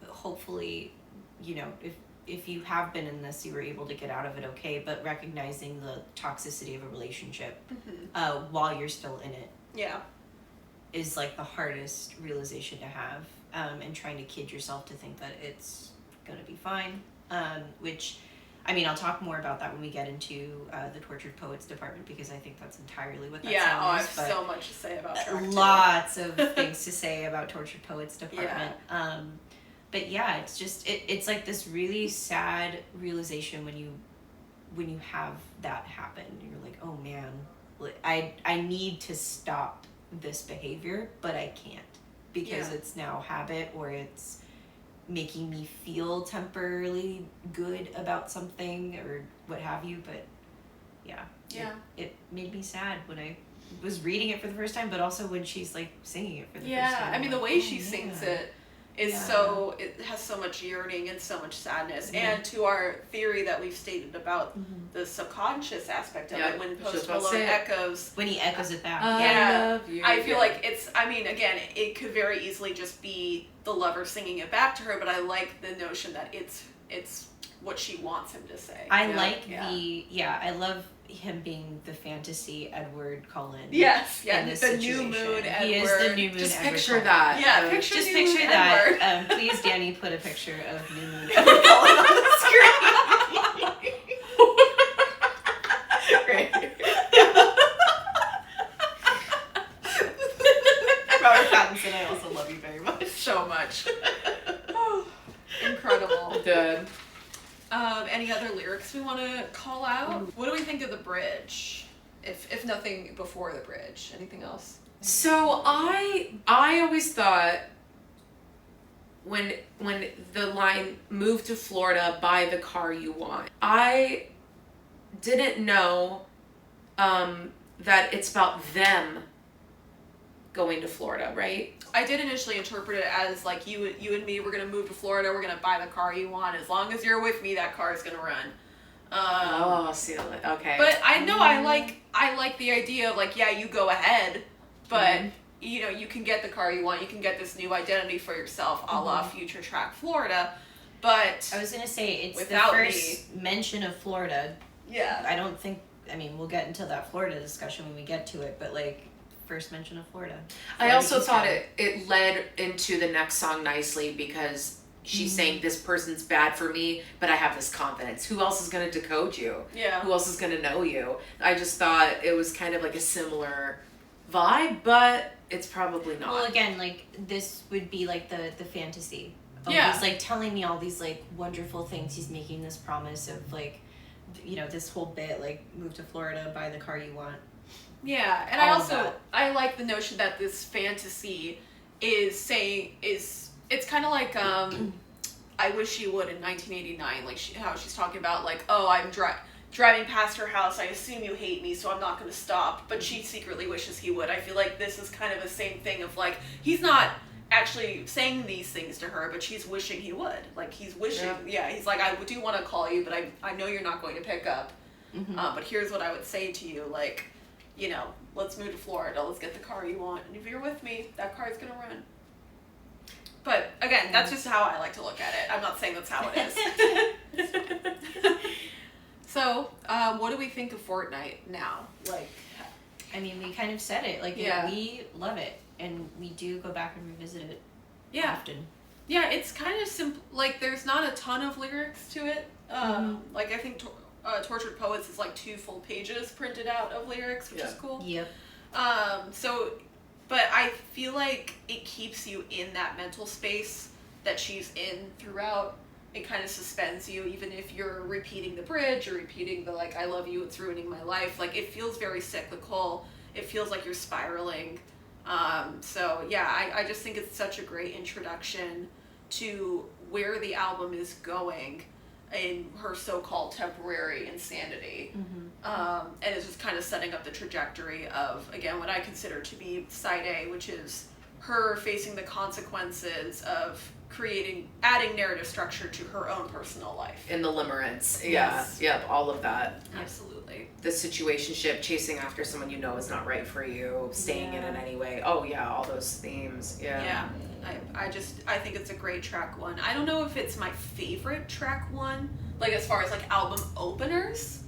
hopefully, you know, if you have been in this, you were able to get out of it okay, but recognizing the toxicity of a relationship while you're still in it is like the hardest realization to have, and trying to kid yourself to think that it's gonna be fine, which, I mean, I'll talk more about that when we get into the Tortured Poets department, because I think that's entirely what that song is. I have so much to say about track 2. Lots of things to say about Tortured Poets department. But yeah, it's just it's like this really sad realization when you have that happen. You're like, oh man, I need to stop this behavior, but I can't, because it's now habit, or it's making me feel temporarily good about something or what have you. But it made me sad when I was reading it for the first time, but also when she's like singing it for the first time. I mean, the way she sings it is it has so much yearning and so much sadness. And to our theory that we've stated about the subconscious aspect of it, when Post Malone echoes, when he echoes it back, I love you. I feel like it's, I mean, again, it could very easily just be the lover singing it back to her, but I like the notion that it's what she wants him to say. I love him being the fantasy Edward Cullen. Yes, in this the situation. new moon Edward. He is the new moon Just Edward picture Cullen. that. Yeah, Just picture that. Edward. Please, Dani, put a picture of new moon Edward Cullen on the screen. Great. Robert Pattinson, I also love you very much. So much. Incredible. Good. Any other lyrics we want to call out? What do we think of the bridge? If nothing before the bridge. Anything else? So I always thought when the line "move to Florida, buy the car you want," I didn't know that it's about them going to Florida, right? I did initially interpret it as like you and me, we're gonna move to Florida, we're gonna buy the car you want. As long as you're with me, that car is gonna run. Okay. But I know I like the idea of like, yeah, you go ahead, but you know, you can get the car you want, you can get this new identity for yourself, a la Future Track Florida. But I was gonna say, it's the without first mention of Florida. Yeah. I don't think, I mean, we'll get into that Florida discussion when we get to it, but like, first mention of Florida. I also thought it led into the next song nicely, because she's saying, this person's bad for me, but I have this confidence. Who else is going to decode you? Yeah. Who else is going to know you? I just thought it was kind of like a similar vibe, but it's probably not. Well, again, like, this would be like the fantasy. He's like telling me all these like wonderful things. He's making this promise of like, you know, this whole bit, like, move to Florida, buy the car you want. Yeah, and I like the notion that this fantasy is saying it's kind of like I Wish You Would in 1989, like how she's talking about like, oh, driving past her house, I assume you hate me, so I'm not going to stop. But she secretly wishes he would. I feel like this is kind of the same thing of like, he's not actually saying these things to her, but she's wishing he would. Like, he's wishing, he's like, I do want to call you, but I know you're not going to pick up. But here's what I would say to you, like, you know, let's move to Florida, let's get the car you want, and if you're with me, that car's going to run. But, again, that's just how I like to look at it. I'm not saying that's how it is. So, what do we think of Fortnight now? Like, I mean, we kind of said it. Like, we love it, and we do go back and revisit it often. Yeah, it's kind of simple. Like, there's not a ton of lyrics to it. Like, I think Tortured Poets is like 2 full pages printed out of lyrics, which is cool. Yep. But I feel like it keeps you in that mental space that she's in throughout. It kind of suspends you, even if you're repeating the bridge or repeating the, like, I love you, it's ruining my life. Like, it feels very cyclical. It feels like you're spiraling. So, yeah, I just think it's such a great introduction to where the album is going in her so-called temporary insanity. And it's just kind of setting up the trajectory of, again, what I consider to be side A, which is her facing the consequences of adding narrative structure to her own personal life. In the limerence. Yes. Yep, all of that. Absolutely. The situationship, chasing after someone you know is not right for you, staying in any way. Oh yeah, all those themes. Yeah. I think it's a great track 1. I don't know if it's my favorite track 1, like as far as like album openers.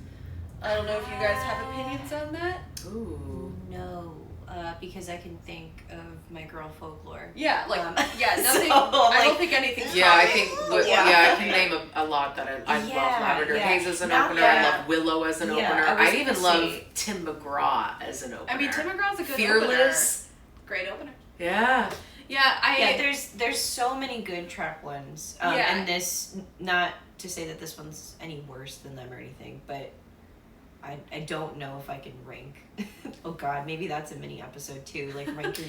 I don't know if you guys have opinions on that. Ooh. No, because I can think of My Girl Folklore. Yeah, like nothing. So, I don't think anything's. Yeah, I think. I can name a lot that I love. Lavender Haze as an opener. I love Willow as an opener. I even love Tim McGraw as an opener. I mean, Tim McGraw's a good Fearless. opener. Great opener. Yeah. Yeah, there's so many good track 1s. And this, not to say that this one's any worse than them or anything, but I don't know if I can rank. Oh God, maybe that's a mini episode too, like ranking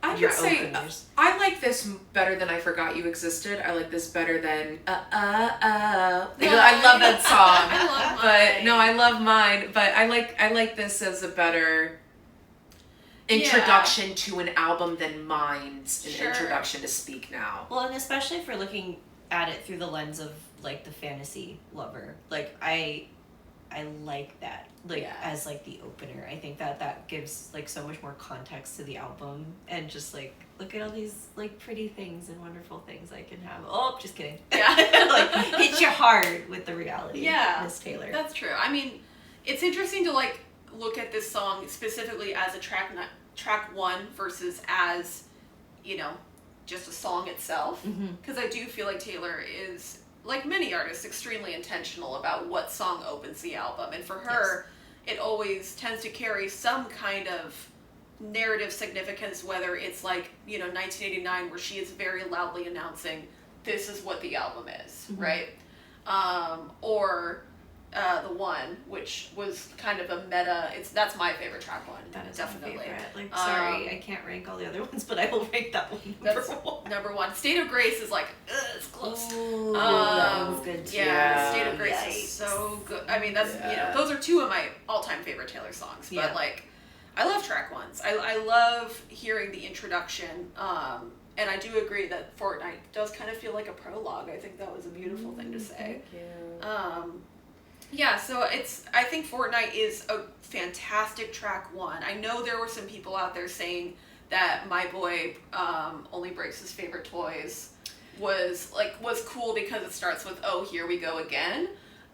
I your would say openers. I like this better than I Forgot You Existed. I like this better than I love that song. I love but no, I love mine. But I like this as a better introduction to an album than Mine's an introduction to Speak Now. Well, and especially if we're looking at it through the lens of like the fantasy lover, like I like that, like as like the opener. I think that gives like so much more context to the album, and just like look at all these like pretty things and wonderful things I can have. Oh, just kidding. Like hit you hard with the reality. Yeah, Miss Taylor. That's true. I mean, it's interesting to like look at this song specifically as a track 1 versus as, you know, just a song itself, because I do feel like Taylor is, like many artists, extremely intentional about what song opens the album. And for her, it always tends to carry some kind of narrative significance, whether it's like, you know, 1989, where she is very loudly announcing, this is what the album is, right? Or The One, which was kind of a meta, that's my favorite track 1. That is definitely. my favorite. Like, sorry, I can't rank all the other ones, but I will rank that one number 1. State of Grace is like, it's close. Ooh, that one's good too. Yeah, State of Grace is so good. I mean, that's, you know, those are 2 of my all-time favorite Taylor songs. But, like, I love track 1s. I love hearing the introduction. And I do agree that Fortnight does kind of feel like a prologue. I think that was a beautiful thing to say. Thank you. Yeah, so I think Fortnight is a fantastic track 1. I know there were some people out there saying that My Boy Only Breaks His Favorite Toys was cool because it starts with, oh, here we go again.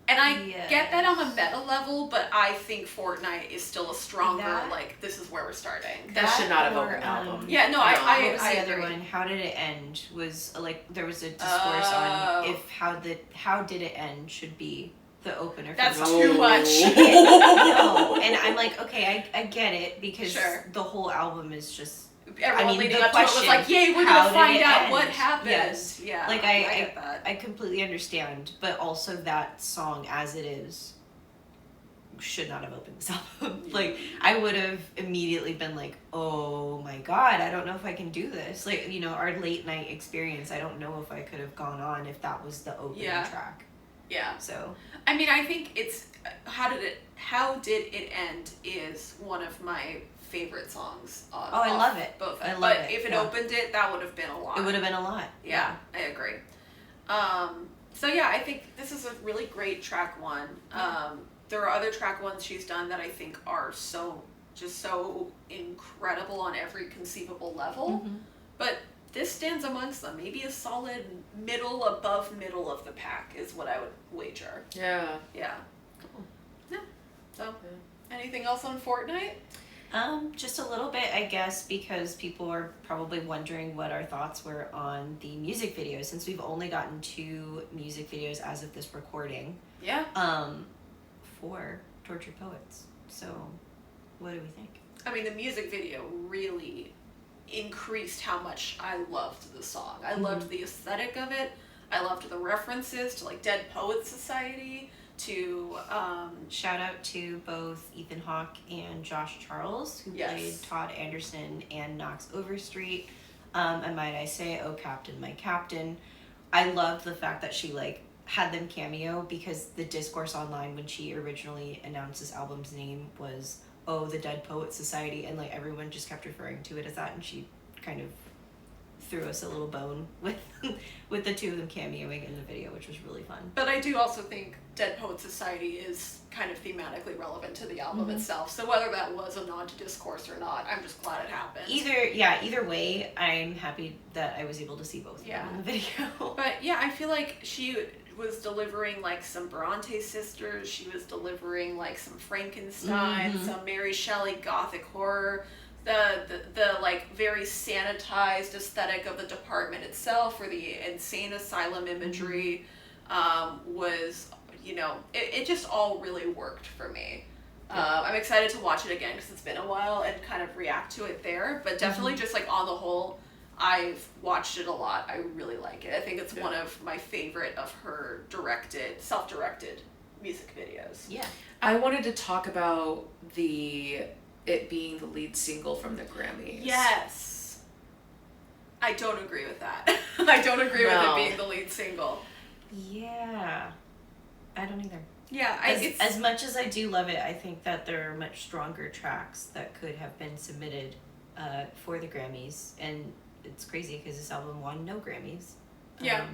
And I get that on a meta level, but I think Fortnight is still a stronger, like, this is where we're starting. That should not have opened an album. Yeah, no, what was I the other agree. one? How Did It End? Was, like, there was a discourse on if How Did It End should be the opener for That's the too much. No, and I'm like, okay, I get it, because the whole album is just, Everyone leading up to it was like, yay, we're gonna find out what happened. Yes. Yeah. Like I get that. I completely understand, but also that song as it is should not have opened this album. Like, I would have immediately been like, oh my God, I don't know if I can do this. Like, you know, our late night experience, I don't know if I could have gone on if that was the opening track. Yeah. So I mean, I think it's how did it end is one of my favorite songs. I love it. Both. I love but it. if it Yeah. opened it, that would have been a lot. It would have been a lot. Yeah, I agree. So yeah, I think this is a really great track one. There are other track ones she's done that I think are so incredible on every conceivable level. But this stands amongst them. Maybe a solid above middle of the pack is what I would wager. Yeah. Yeah. Cool. Yeah. So, anything else on Fortnight? Just a little bit, I guess, because people are probably wondering what our thoughts were on the music videos, since we've only gotten 2 music videos as of this recording. Yeah. For Tortured Poets. So, what do we think? I mean, the music video really increased how much I loved the song. I loved the aesthetic of it. I loved the references to like Dead Poets Society, to shout out to both Ethan Hawke and Josh Charles, who played Todd Anderson and Knox Overstreet. And might I say, oh Captain, my Captain. I loved the fact that she like had them cameo, because the discourse online when she originally announced this album's name was, oh, the Dead Poets Society, and like everyone just kept referring to it as that, and she kind of threw us a little bone with the 2 of them cameoing in the video, which was really fun. But I do also think Dead Poets Society is kind of thematically relevant to the album itself. So whether that was a nod to discourse or not, I'm just glad it happened. Either way, I'm happy that I was able to see both of them in the video. But yeah, I feel like she was delivering like some Bronte sisters. She was delivering like some Frankenstein, some Mary Shelley gothic horror. The like very sanitized aesthetic of the department itself, or the insane asylum imagery, was, you know, it just all really worked for me. I'm excited to watch it again because it's been a while and kind of react to it there. But definitely just like on the whole, I've watched it a lot. I really like it. I think it's one of my favorite of her self-directed music videos. Yeah. I wanted to talk about it being the lead single from the Grammys. Yes. I don't agree with that. I don't agree with it being the lead single. Yeah. I don't either. Yeah. As much as I do love it, I think that there are much stronger tracks that could have been submitted for the Grammys. And it's crazy because this album won no Grammys. Yeah.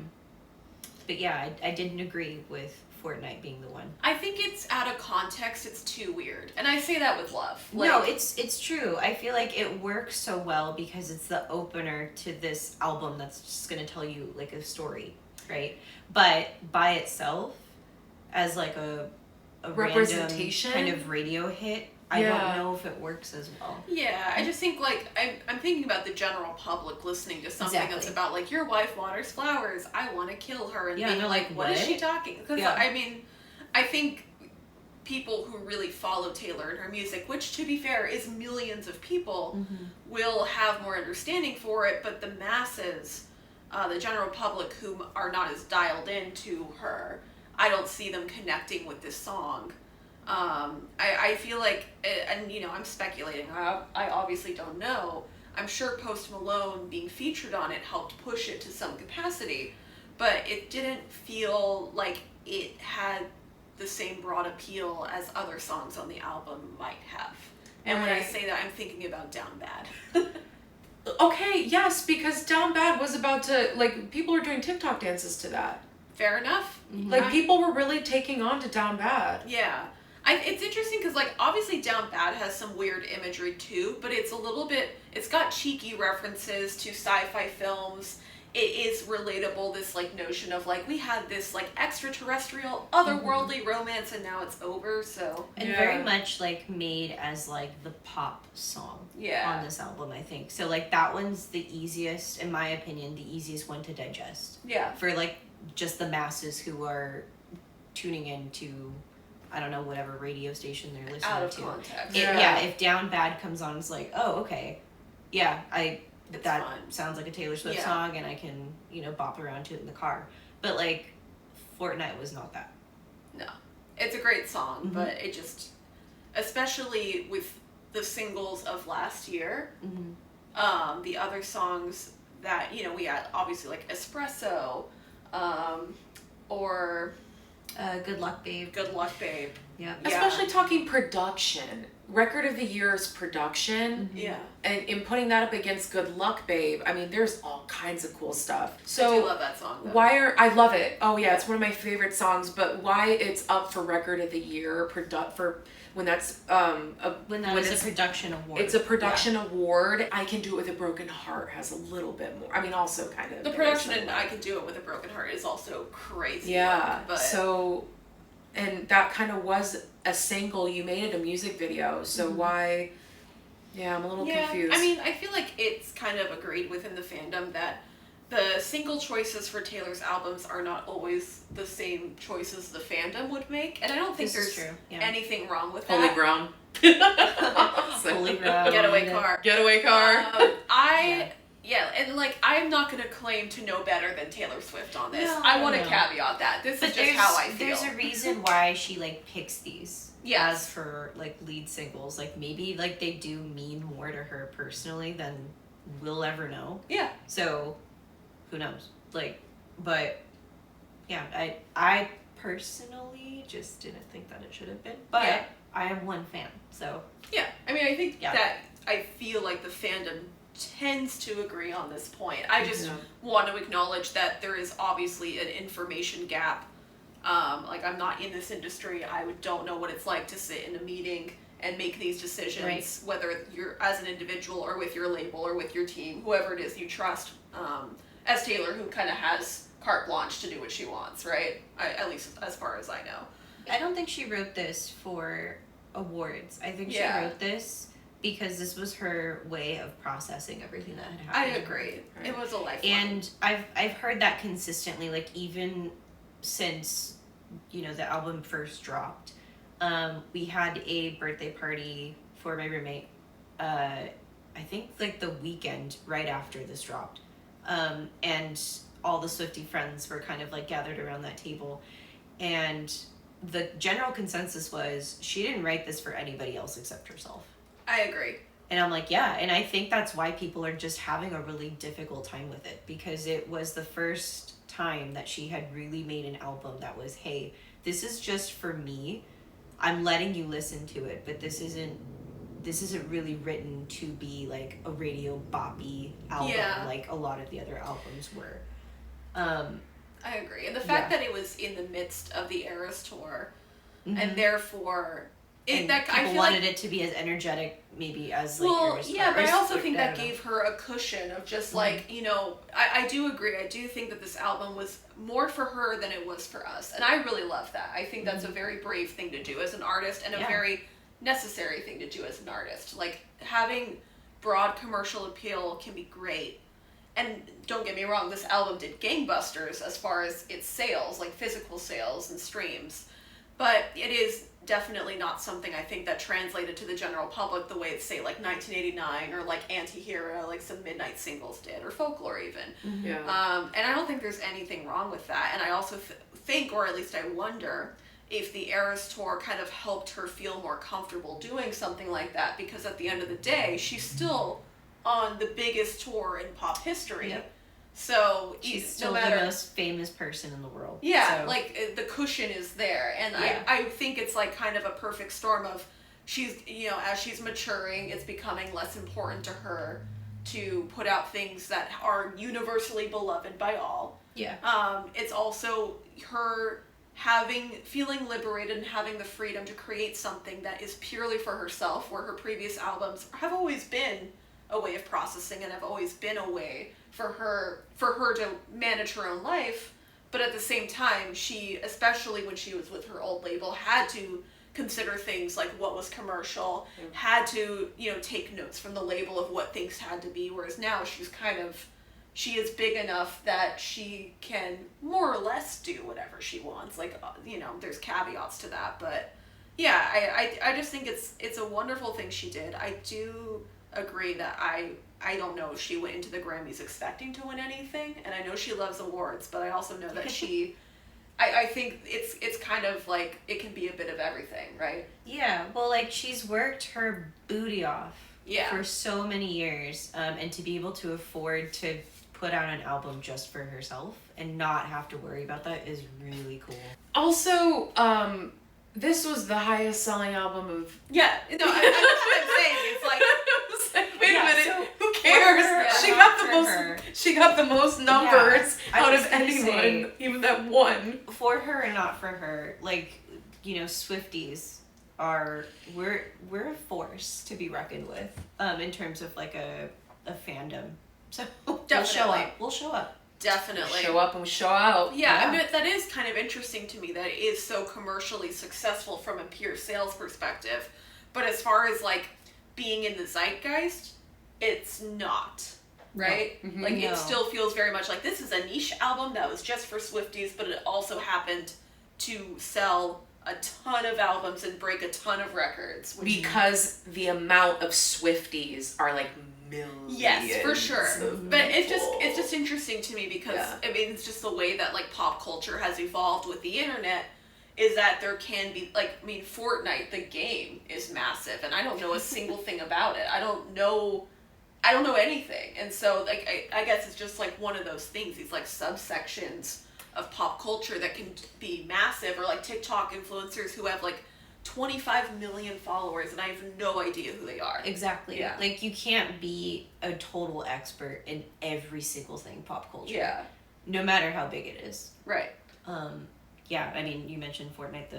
But yeah, I didn't agree with Fortnight being the one. I think it's out of context. It's too weird. And I say that with love. Like, no, it's true. I feel like it works so well because it's the opener to this album that's just going to tell you like a story, right? But by itself, as like a representation kind of radio hit, I don't know if it works as well. Yeah, I just think like I'm thinking about the general public listening to something that's about like, your wife waters flowers, I want to kill her, and being like, what is she talking? Because I mean, I think people who really follow Taylor and her music, which to be fair is millions of people, will have more understanding for it, but the masses, the general public who are not as dialed into her, I don't see them connecting with this song. I feel like, and you know, I'm speculating, I obviously don't know. I'm sure Post Malone being featured on it helped push it to some capacity, but it didn't feel like it had the same broad appeal as other songs on the album might have. And when I say that, I'm thinking about Down Bad. Okay, yes, because Down Bad was about to, like, people were doing TikTok dances to that. Fair enough. Like, people were really taking on to Down Bad. Yeah. It's interesting because, like, obviously Down Bad has some weird imagery too, but it's a little bit, it's got cheeky references to sci-fi films. It is relatable, this, like, notion of, like, we had this, like, extraterrestrial, otherworldly romance and now it's over, so. And very much, like, made as, like, the pop song on this album, I think. So, like, that one's the easiest, in my opinion, the easiest one to digest. Yeah. For, like, just the masses who are tuning in to, I don't know, whatever radio station they're listening to. Out of context. If Down Bad comes on, it's like, oh, okay. Yeah, that fun. sounds like a Taylor Swift song, and I can, you know, bop around to it in the car. But, like, Fortnight was not that. No. It's a great song, but it just, especially with the singles of last year, the other songs that, you know, we had, obviously, like Espresso, or Good Luck Babe. Good Luck Babe. Yeah. Especially talking production. Record of the Year's production. Yeah. And in putting that up against Good Luck Babe, I mean, there's all kinds of cool stuff. I So do love that song, though. I love it. Oh yeah, it's one of my favorite songs, but why it's up for Record of the Year for when that's When it's a production award. It's a production award. I Can Do It With a Broken Heart has a little bit more. I mean, also kind of the production in I Can Do It With a Broken Heart is also crazy. Yeah. But So, and that kind of was a single. You made it a music video. So why? Yeah, I'm a little confused. I mean, I feel like it's kind of agreed within the fandom that the single choices for Taylor's albums are not always the same choices the fandom would make, and I don't think This is there's true, yeah. anything wrong with Holy that. Ground. Holy Ground. Getaway car. Getaway car. And like I'm not gonna claim to know better than Taylor Swift on this. No, I want to no. caveat that. This But is just how I feel. There's a reason why she like picks these Yes. as for like lead singles. Like maybe like they do mean more to her personally than we'll ever know. Yeah. So who knows? Like, but yeah, I personally just didn't think that it should have been. But Yeah. I am one fan, so Yeah. I mean, I think Yeah. that I feel like the fandom tends to agree on this point. I just Yeah. want to acknowledge that there is obviously an information gap. Like I'm not in this industry. I don't know what it's like to sit in a meeting and make these decisions, Right. whether you're as an individual or with your label or with your team, whoever it is you trust. As Taylor, who kind of has carte blanche to do what she wants, right? At least as far as I know. I don't think she wrote this for awards. I think Yeah. she wrote this because this was her way of processing everything that had I happened. agree. Right. It was a lifeline. And I've heard that consistently, like even since, you know, the album first dropped. We had a birthday party for my roommate, I think like the weekend right after this dropped. And all the Swiftie friends were kind of like gathered around that table. And the general consensus was she didn't write this for anybody else except herself. I agree. And I'm like, yeah. And I think that's why people are just having a really difficult time with it, because it was the first time that she had really made an album that was, hey, this is just for me. I'm letting you listen to it, but this isn't really written to be like a radio boppy album like a lot of the other albums were. I agree. And the fact that it was in the midst of the Eras tour, and therefore I feel wanted like, it to be as energetic maybe as like well, Eras yeah, tour. but I also Like, think I that don't know. gave her a cushion of just like, you know, I do agree. I do think that this album was more for her than it was for us. And I really love that. I think that's a very brave thing to do as an artist, and a very necessary thing to do as an artist. Like, having broad commercial appeal can be great. And don't get me wrong, this album did gangbusters as far as its sales, like physical sales and streams. But it is definitely not something I think that translated to the general public the way, say, like 1989 or like Anti-Hero, like some Midnight Singles did, or Folklore even. Yeah. And I don't think there's anything wrong with that. And I also think, or at least I wonder, if the Eras tour kind of helped her feel more comfortable doing something like that, because at the end of the day, she's still on the biggest tour in pop history. Yep. So She's still no matter, the most famous person in the world. yeah, so. like the cushion is there, and Yeah. I think it's like kind of a perfect storm of she's, you know, as she's maturing, it's becoming less important to her to put out things that are universally beloved by all. Yeah. It's also her feeling liberated and having the freedom to create something that is purely for herself, where her previous albums have always been a way of processing and have always been a way for her to manage her own life. But at the same time, she, especially when she was with her old label, had to consider things like what was commercial, had to, you know, take notes from the label of what things had to be, whereas now she is big enough that she can more or less do whatever she wants. Like, you know, there's caveats to that, but yeah, I just think it's a wonderful thing she did. I do agree that I don't know if she went into the Grammys expecting to win anything, and I know she loves awards, but I also know that I think it's kind of like it can be a bit of everything, right? Yeah, well, like she's worked her booty off Yeah. for so many years, and to be able to afford to put out an album just for herself and not have to worry about that is really cool. Also, this was the highest selling album of. Yeah, no, that's what I'm saying. It's like, wait a minute, so who cares? for She her- got the for most. her. She got the most numbers I out was of gonna anyone, say- even that one. For her and not for her, like, you know, Swifties are we're a force to be reckoned with, in terms of like a fandom. So Definitely. We'll show up. definitely. Show up and show out. Yeah, I mean, that is kind of interesting to me that it is so commercially successful from a pure sales perspective. But as far as, like, being in the zeitgeist, it's not. Right? No. Mhm. Like, No. it still feels very much like this is a niche album that was just for Swifties, but it also happened to sell a ton of albums and break a ton of records. Because the amount of Swifties are like millions. Yes, for sure. of But it's people. just interesting to me because Yeah. I mean it's just the way that like pop culture has evolved with the internet is that there can be like I mean Fortnite the game is massive and I don't know a single thing about it. I don't know anything. And so like I guess it's just like one of those things, these like subsections of pop culture that can be massive, or like TikTok influencers who have like 25 million followers and I have no idea who they are. Exactly. Yeah. Like, you can't be a total expert in every single thing pop culture. Yeah, No matter how big it is. right. Yeah, I mean, you mentioned Fortnite,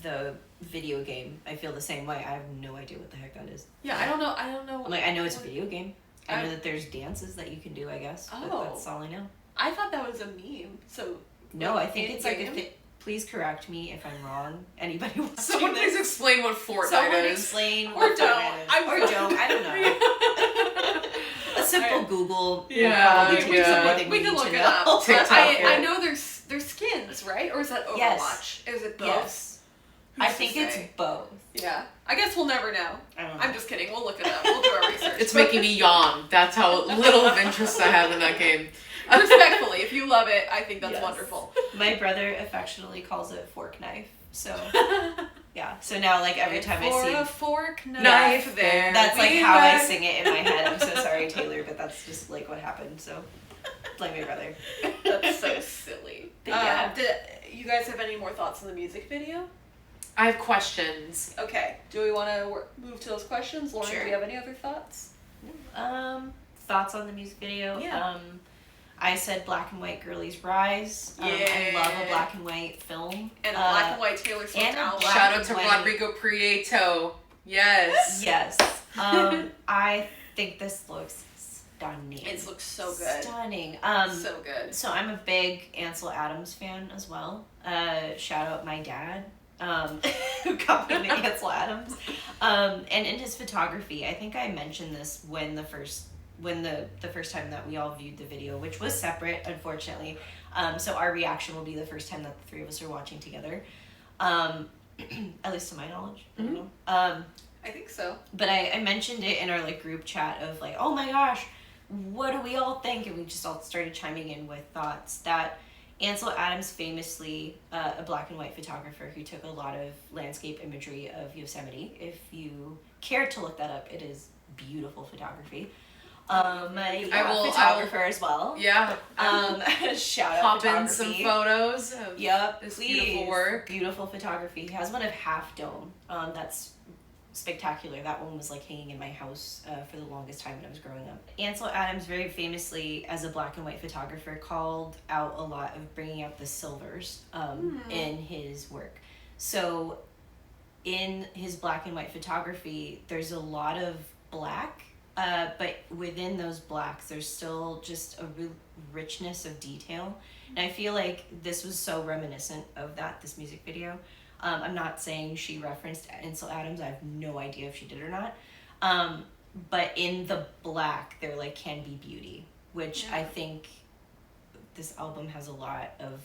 the video game. I feel the same way. I have no idea what the heck that is. Yeah, I don't know. I'm like, I know it's a what- video game. I know that there's dances that you can do, I guess. But Oh. that's all I know. I thought that was a meme. So No, like, I think it's like a in-game? thing. Please correct me if I'm wrong. Anybody watching Someone please this? explain what Fortnite Someone is. explain Or what don't. Fortnite is. I Or will. don't. I don't know. A simple Google will Yeah, probably we teach us can- everything we we can need look to it know. up. TikTok, I yeah. know there's skins, right? Or is that Overwatch? Yes. Is it both? Yes. Who's I to think it's say? both. Yeah. I guess we'll never know. I don't know. I'm just kidding. We'll look it up. We'll do our research. It's making me yawn. That's how little of interest I have in that game. Respectfully, if you love it, I think that's Yes. wonderful. My brother affectionately calls it fork knife. So yeah. So now like every time I For see a fork Knife there. that's like we how I went. sing it in my head. I'm so sorry, Taylor, but that's just like what happened. So blame my brother. That's so silly. But yeah. Did you guys have any more thoughts on the music video? I have questions. Okay. Do we want to move to those questions? Lauren, Sure. do you have any other thoughts? Thoughts on the music video? Yeah. I said black and white girlies rise. I Yeah. love a black and white film. And a black and white Taylor Swift and a album. black- Shout out and to white. Rodrigo Prieto. Yes. Yes. I think this looks stunning. It looks so good. Stunning. So good. So I'm a big Ansel Adams fan as well. Shout out my dad, who got me into Ansel Adams. And in his photography, I think I mentioned this when the first time that we all viewed the video, which was separate, unfortunately. So our reaction will be the first time that the three of us are watching together. At least to my knowledge. I don't know. I think so. But I mentioned it in our like group chat of like, oh my gosh, what do we all think? And we just all started chiming in with thoughts that Ansel Adams, famously a black and white photographer who took a lot of landscape imagery of Yosemite. If you care to look that up, it is beautiful photography. I will- photographer as well. Yeah. Shout out Pop in photography. some photos of Yep, this please. beautiful work. Beautiful photography. He has one of Half Dome. That's spectacular. That one was like hanging in my house for the longest time when I was growing up. Ansel Adams, very famously as a black and white photographer, called out a lot of bringing out the silvers in his work. So in his black and white photography, there's a lot of black, but within those blacks, there's still just a real richness of detail. And I feel like this was so reminiscent of that, this music video. I'm not saying she referenced Ansel Adams. I have no idea if she did or not. But in the black, there like can be beauty, which I think this album has a lot of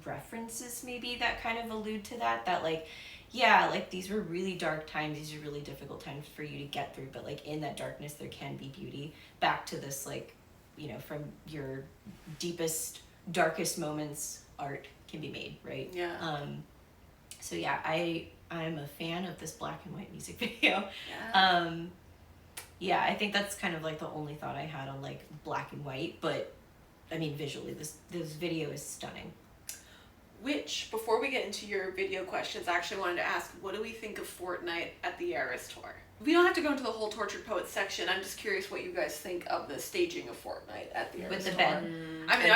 references maybe that kind of allude to that. That like, yeah, like these were really dark times. These are really difficult times for you to get through. But like in that darkness, there can be beauty. Back to this like, you know, from your deepest, darkest moments, art can be made, right? Yeah. So yeah, I'm a fan of this black and white music video. Yeah. Yeah, I think that's kind of like the only thought I had on like black and white, but I mean visually this video is stunning. Which, before we get into your video questions, I actually wanted to ask, what do we think of Fortnight at the Eras tour? We don't have to go into the whole Tortured Poets section. I'm just curious what you guys think of the staging of Fortnight at the Eras With the tour. bed. I mean,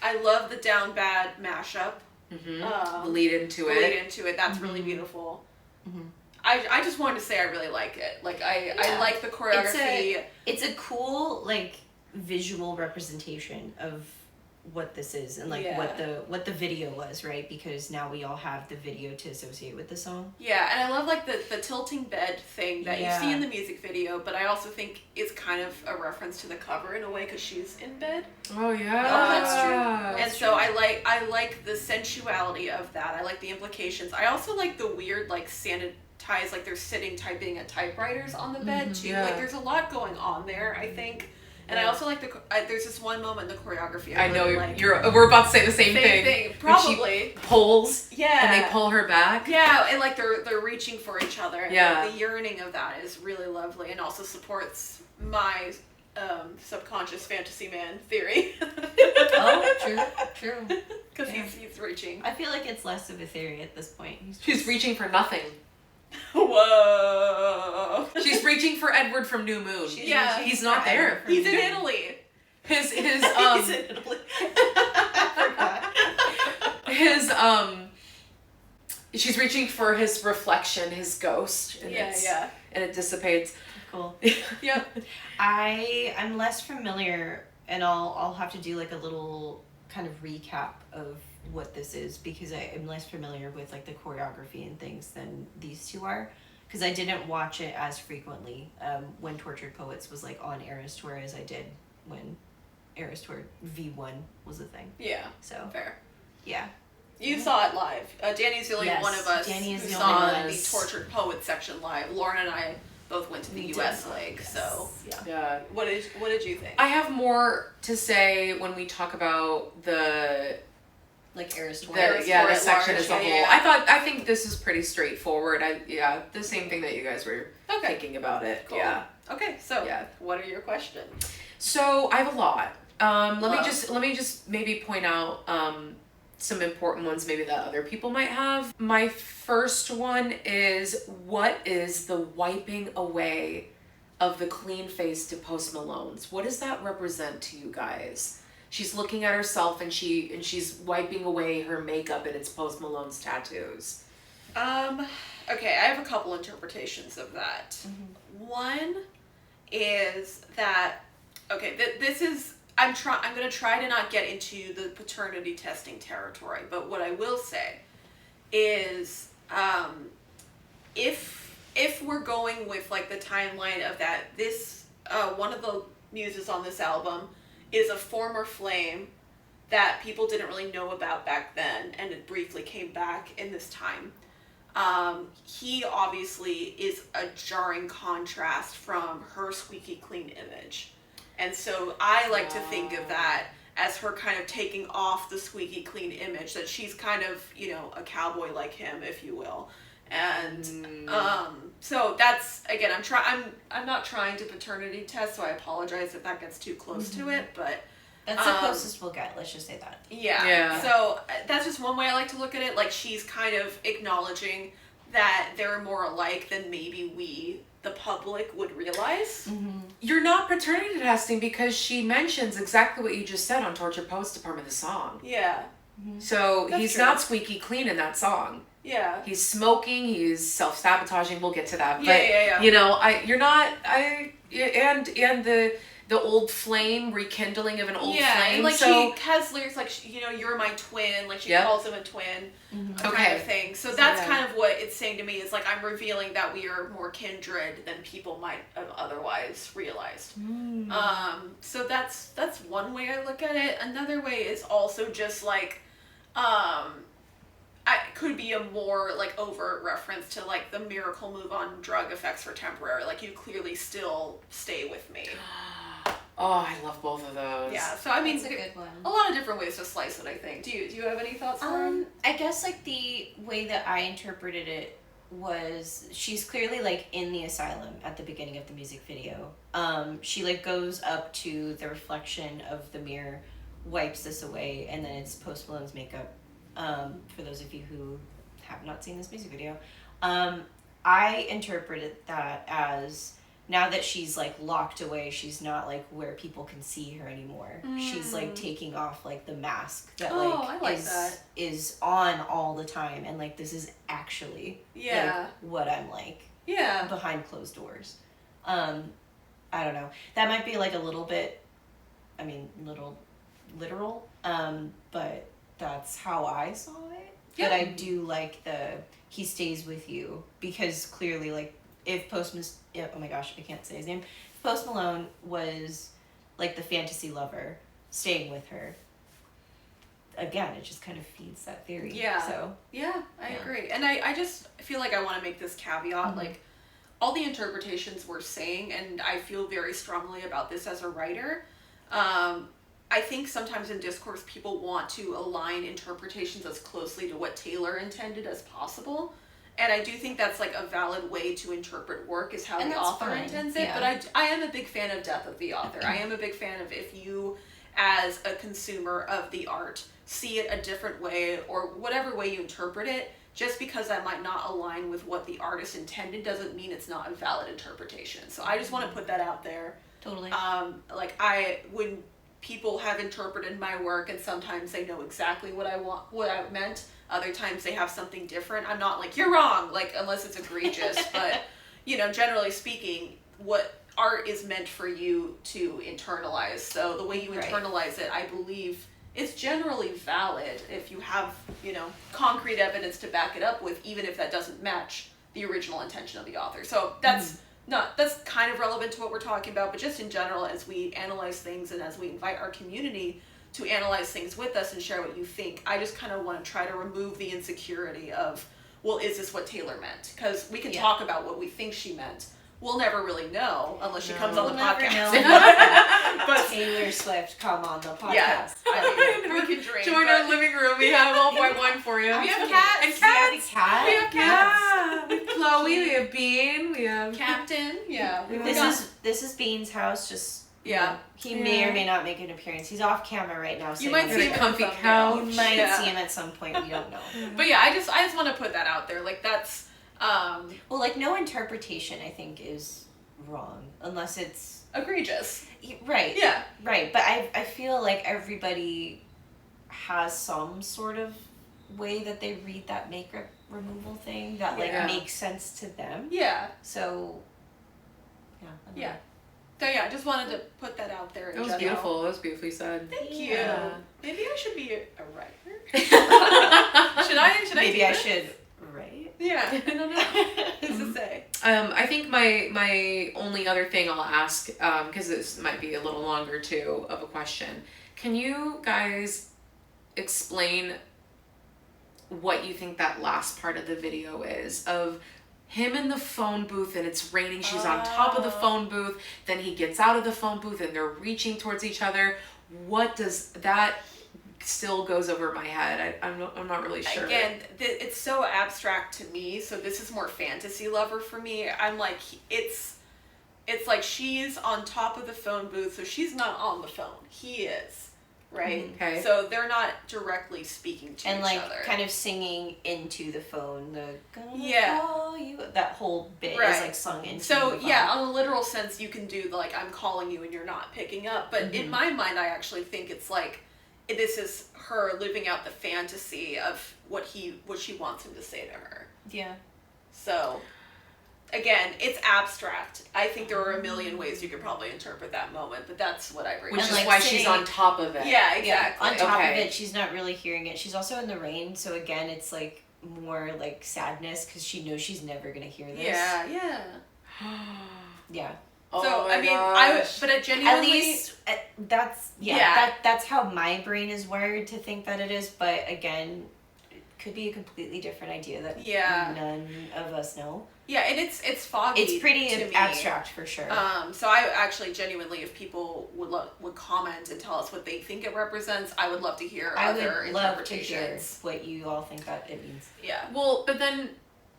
I love the Down Bad mashup. The lead into it. The lead into it. That's really beautiful. I just wanted to say I really like it. Like, I like the choreography. It's a cool, like, visual representation of what this is and like what the video was, right? Because now we all have the video to associate with the song. Yeah, and I love like the tilting bed thing that you see in the music video, but I also think it's kind of a reference to the cover in a way because she's in bed. Oh yeah. Oh, that's true. And so I like the sensuality of that. I like the implications. I also like the weird like sanitized, like they're sitting typing at typewriters on the bed too. Yeah. Like there's a lot going on there, I think. And I also like there's this one moment in the choreography. I know like, we're about to say the same thing. Probably. When she pulls. Yeah. And they pull her back. Yeah, and like they're reaching for each other. And Yeah. the yearning of that is really lovely, and also supports my subconscious fantasy man theory. Oh, true. Because he's reaching. I feel like it's less of a theory at this point. She's reaching for nothing. Whoa. She's reaching for Edward from New Moon. He's not there. He's in Italy. He's in Italy. She's reaching for his reflection, his ghost, and and it dissipates. Cool. Yep. I'm less familiar, and I'll have to do like a little kind of recap of what this is because I'm less familiar with like the choreography and things than these two are, because I didn't watch it as frequently when Tortured Poets was like on Eras Tour as I did when Eras Tour V1 was a thing. Yeah. So fair. Yeah. You saw it live. Danny's the only one of us Danny is who the saw only the Tortured Poets section live. Lauren and I both went to the US leg, so Yeah. What did you think? I have more to say when we talk about the like Eras Tour. the section as a whole. Yeah. I think this is pretty straightforward. The same thing that you guys were thinking about it. Cool. Yeah. Okay, so what are your questions? So I have a lot. Let me just maybe point out some important ones maybe that other people might have. My first one is, what is the wiping away of the clean face to Post Malone's? What does that represent to you guys? She's looking at herself and she's wiping away her makeup and it's Post Malone's tattoos. Okay, I have a couple interpretations of that. One is that this is I'm going to try to not get into the paternity testing territory, but what I will say is if we're going with like the timeline of that, this one of the muses on this album is a former flame that people didn't really know about back then, and it briefly came back in this time. He obviously is a jarring contrast from her squeaky clean image. And so I like to think of that as her kind of taking off the squeaky clean image, that she's kind of, a cowboy like him, if you will. And so that's, again, I'm not trying to paternity test, so I apologize if that gets too close to it, but that's the closest we'll get, let's just say that. Yeah. So that's just one way I like to look at it. Like, she's kind of acknowledging that they're more alike than maybe we, the public, would realize. You're not paternity testing because she mentions exactly what you just said on Tortured Poets Department, the song. Yeah. So That's he's true. not squeaky clean in that song. Yeah. He's smoking, he's self-sabotaging, we'll get to that. Yeah. And the old flame, rekindling of an old flame. And like so, she has lyrics like, you're my twin, like she Yep. calls him a twin, kind Okay. of thing. So that's kind of what it's saying to me, is like, I'm revealing that we are more kindred than people might have otherwise realized. So that's one way I look at it. Another way is also just like, could be a more like overt reference to like the miracle move on drug effects for temporary. Like, you clearly still stay with me. oh, I love both of those. Yeah, so I mean, That's a good one. a lot of different ways to slice it, I think. Do you have any thoughts, Lauren? I guess like the way that I interpreted it was, she's clearly like in the asylum at the beginning of the music video. She like goes up to the reflection of the mirror wipes this away, and then it's Post Malone's makeup. For those of you who have not seen this music video, I interpreted that as now that she's like locked away, she's not like where people can see her anymore. She's like taking off like the mask that is on all the time, and like this is actually like what I'm like behind closed doors. I don't know. That might be like a little bit, little literal, but that's how I saw it. But I do like he stays with you, because clearly like if oh my gosh, I can't say his name. If Post Malone was like the fantasy lover staying with her, again, it just kind of feeds that theory. Yeah. So I agree. And I just feel like I want to make this caveat, like all the interpretations we're saying, and I feel very strongly about this as a writer. I think sometimes in discourse people want to align interpretations as closely to what Taylor intended as possible. And I do think that's like a valid way to interpret work, is how the author intends it. But I am a big fan of Death of the Author. I am a big fan of, if you as a consumer of the art see it a different way, or whatever way you interpret it, just because that might not align with what the artist intended doesn't mean it's not a valid interpretation. So I just want to put that out there. Totally. When people have interpreted my work, and sometimes they know exactly what I meant, other times they have something different, I'm not like, you're wrong, like, unless it's egregious. But generally speaking, what art is meant for you to internalize. So the way you internalize it, I believe, is generally valid if you have concrete evidence to back it up with, even if that doesn't match the original intention of the author. So that's kind of relevant to what we're talking about, but just in general, as we analyze things and as we invite our community to analyze things with us and share what you think, I just kind of want to try to remove the insecurity of, well, is this what Taylor meant? Because we can talk about what we think she meant. We'll never really know unless she comes on the podcast. But Taylor Swift, come on the podcast. Yeah, we can drink. Join our living room. We have all white wine for you. We have cats. And cats. We have cats. Yeah. We have Chloe. We have Bean. We have Captain. Yeah. This is Bean's house. Just he may or may not make an appearance. He's off camera right now. You might see him on a comfy couch. You might see him at some point. We don't know. But yeah, I just want to put that out there. Like that's. Well, like no interpretation, I think, is wrong unless it's egregious. Right. Yeah. Right. But I feel like everybody has some sort of way that they read that makeup removal thing that makes sense to them. Yeah. So. Yeah. So yeah, I just wanted to put that out there. It was beautiful. It was beautifully said. Thank you. Maybe I should be a writer. should I? Maybe I should write. Yeah, I don't know. Who's to say? I think my only other thing I'll ask, because this might be a little longer too of a question. Can you guys explain what you think that last part of the video is of him in the phone booth and it's raining, she's on top of the phone booth, then he gets out of the phone booth and they're reaching towards each other. What does that still goes over my head? I'm not really sure. Again, it's so abstract to me, so this is more fantasy lover for me. I'm like, it's like she's on top of the phone booth, so she's not on the phone. He is. Right? Okay. So they're not directly speaking to each other. And kind of singing into the phone, call you, that whole bit is like sung into the phone. On a literal sense, you can do I'm calling you and you're not picking up. But in my mind, I actually think it's like, this is her living out the fantasy of what she wants him to say to her. Yeah. So, again, it's abstract. I think there are a million ways you could probably interpret that moment, but that's what I read. Which is why she's on top of it. Yeah, exactly. On top of it, she's not really hearing it. She's also in the rain, so again, it's more sadness because she knows she's never gonna hear this. Yeah. Yeah. So but it genuinely, at least that's that's how my brain is wired to think that it is. But again, it could be a completely different idea that none of us know. Yeah, and it's foggy. It's pretty abstract for sure. So I actually genuinely, if people would comment and tell us what they think it represents, I would love to hear other interpretations. I would love to hear what you all think that it means. Yeah. Well, but then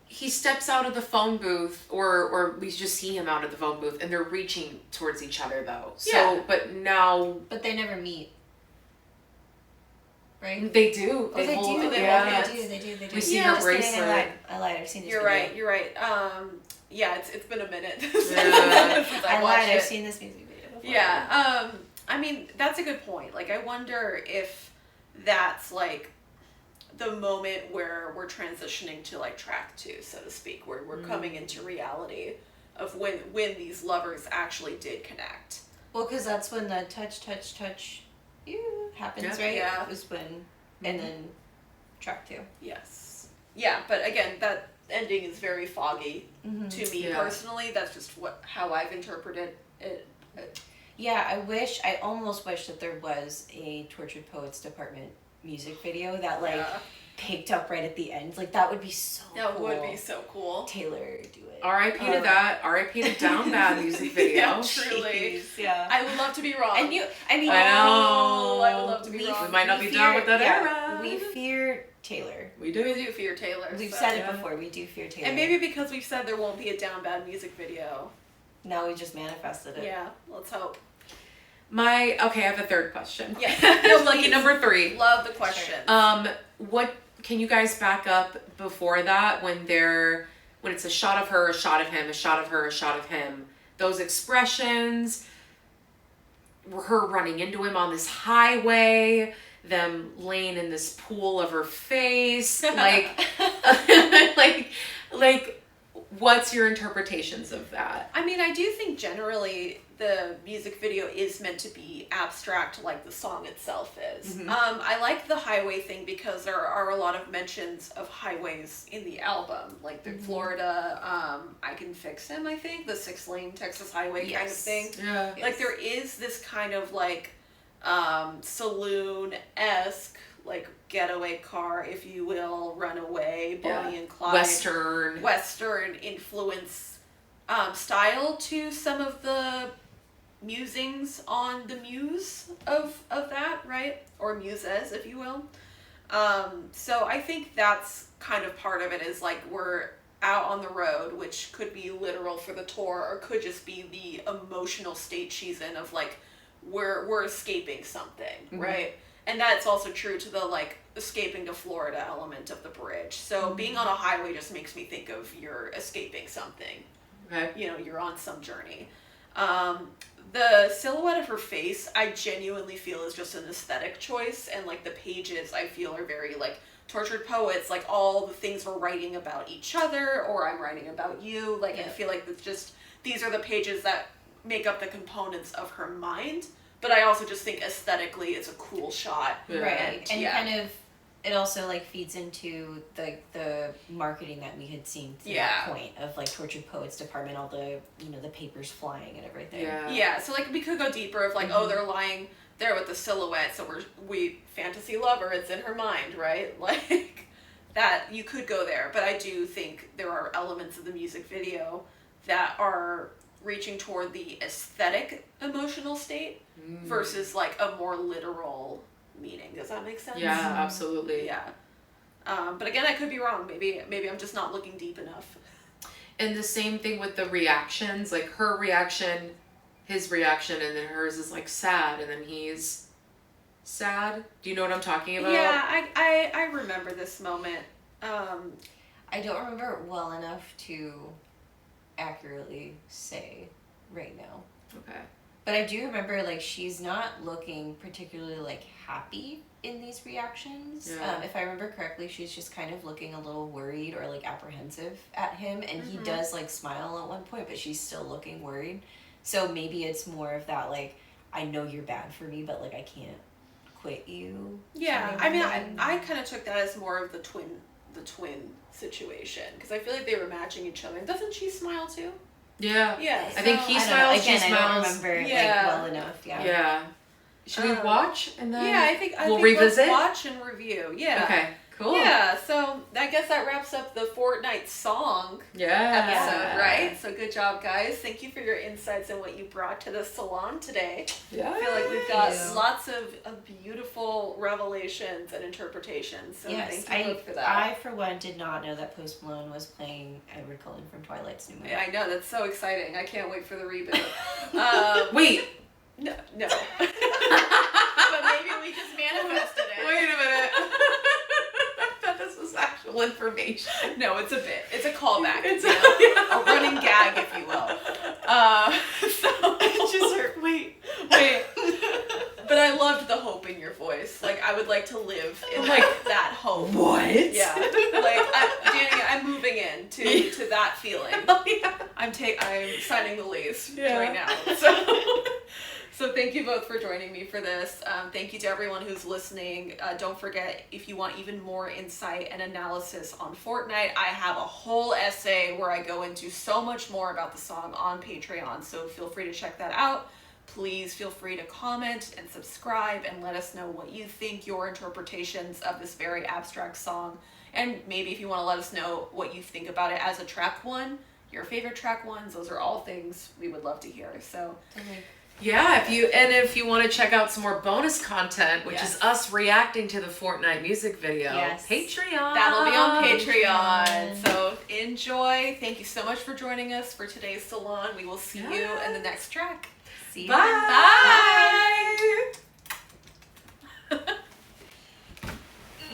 he steps out of the phone booth, or we just see him out of the phone booth, and they're reaching towards each other though. So, but now... But they never meet. right? They do. Oh, they hold, do. Yeah. They do. We see Yeah. her bracelet. I lied. I've seen this. You're video. right. You're right. Yeah, it's been a minute since I I lied. watched I've it. seen this music video before. Yeah. I mean, that's a good point. Like, I wonder if that's like the moment where we're transitioning to like track 2, so to speak, where we're coming into reality of when these lovers actually did connect. Well, because that's when the touch you happens, Yeah. right? Yeah. It was when, and then track 2. Yes. Yeah, but again, that ending is very foggy to me Yeah. personally. That's just how I've interpreted it. Yeah, I almost wish that there was a Tortured Poets Department music video that like picked up right at the end. Like that would be so That cool. would be so cool. Taylor, do it. R.I.P. to that. R.I.P. to Down Bad music video. Yeah, truly. Jeez, yeah. I would love to be wrong. And I mean, I know. I would love to be wrong. We might not be done with that era. We fear Taylor. We We do. do fear Taylor. We've so- said it before. We do fear Taylor. And maybe because we've said there won't be a Down Bad music video. now we just manifested it. Yeah, let's hope. Okay, I have a third question. Yeah. Lucky Please. number 3. Love the question. What can you guys back up before that when it's a shot of her, a shot of him, a shot of her, a shot of him? Those expressions, her running into him on this highway, them laying in this pool of her face, like what's your interpretations of that? I mean, I do think generally the music video is meant to be abstract like the song itself is. I like the highway thing because there are a lot of mentions of highways in the album, like the Florida, I Can Fix Him, I think, the 6-lane Texas highway kind of thing. Yeah. Like there is this kind of like saloon-esque, like getaway car, if you will, runaway, Bonnie and Clyde. Western influence style to some of the musings on the muse of that, right? Or muses, if you will. So I think that's kind of part of it, is like we're out on the road, which could be literal for the tour or could just be the emotional state she's in of like we're escaping something, right? And that's also true to the like escaping to Florida element of the bridge. So being on a highway just makes me think of you're escaping something. Okay. You know, you're on some journey. The silhouette of her face, I genuinely feel is just an aesthetic choice, and like the pages I feel are very like Tortured Poets, like all the things we're writing about each other, or I'm writing about you. Like I feel like it's just these are the pages that make up the components of her mind. But I also just think aesthetically it's a cool shot. Yeah. Right. And kind of it also like feeds into the marketing that we had seen to that point of like Tortured Poets Department, all the the papers flying and everything. Yeah, so like we could go deeper of like, oh, they're lying there with the silhouette, so we fantasy lover, it's in her mind, right? Like that you could go there, but I do think there are elements of the music video that are reaching toward the aesthetic emotional state versus like a more literal meaning. Does that make sense? Yeah, absolutely. Yeah. But again, I could be wrong. Maybe I'm just not looking deep enough. And the same thing with the reactions, like her reaction, his reaction, and then hers is like sad, and then he's sad. Do you know what I'm talking about? Yeah, I remember this moment. I don't remember it well enough to accurately say right now. Okay. But I do remember like she's not looking particularly like happy in these reactions. Yeah. If I remember correctly, she's just kind of looking a little worried or like apprehensive at him, and he does like smile at one point, but she's still looking worried. So maybe it's more of that like, I know you're bad for me, but like I can't quit you. Yeah, I mean, I kind of took that as more of the twin situation, because I feel like they were matching each other. Doesn't she smile too? Yeah. Yeah. I think so- he I don't know. smiles, she Again, I don't smiles. remember it Yeah. like well enough. Yeah. Yeah. Should we watch and then Yeah, I think we'll revisit? Let's watch and review. Yeah. Okay. Cool. Yeah, so I guess that wraps up the Fortnight song Yeah. episode, right? So good job, guys. Thank you for your insights and what you brought to the salon today. Yeah. I feel like we've got Yeah. lots of beautiful revelations and interpretations. So Yes, thank you both for that. I for one did not know that Post Malone was playing Edward Cullen from Twilight's new movie. Yeah, I know, that's so exciting. I can't wait for the reboot. Wait. No. But maybe we just manifested it. Wait a minute. actual information. No, it's a bit. It's a callback. It's a running gag, if you will. So It's just wait. But I loved the hope in your voice. Like, I would like to live in that hope. What? Yeah. Like, Dani, I'm moving in to that feeling. Oh, yeah. I'm signing the lease Yeah. right now. So thank you both for joining me for this. Thank you to everyone who's listening. Don't forget, if you want even more insight and analysis on Fortnight, I have a whole essay where I go into so much more about the song on Patreon. So feel free to check that out. Please feel free to comment and subscribe and let us know what you think, your interpretations of this very abstract song. And maybe if you want to let us know what you think about it as a track one, your favorite track ones, those are all things we would love to hear. So yeah, if you want to check out some more bonus content, which is us reacting to the Fortnite music video, Patreon. That'll be on Patreon. So enjoy. Thank you so much for joining us for today's salon. We will see you in the next track. See you. Bye.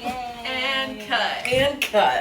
And cut. And cut.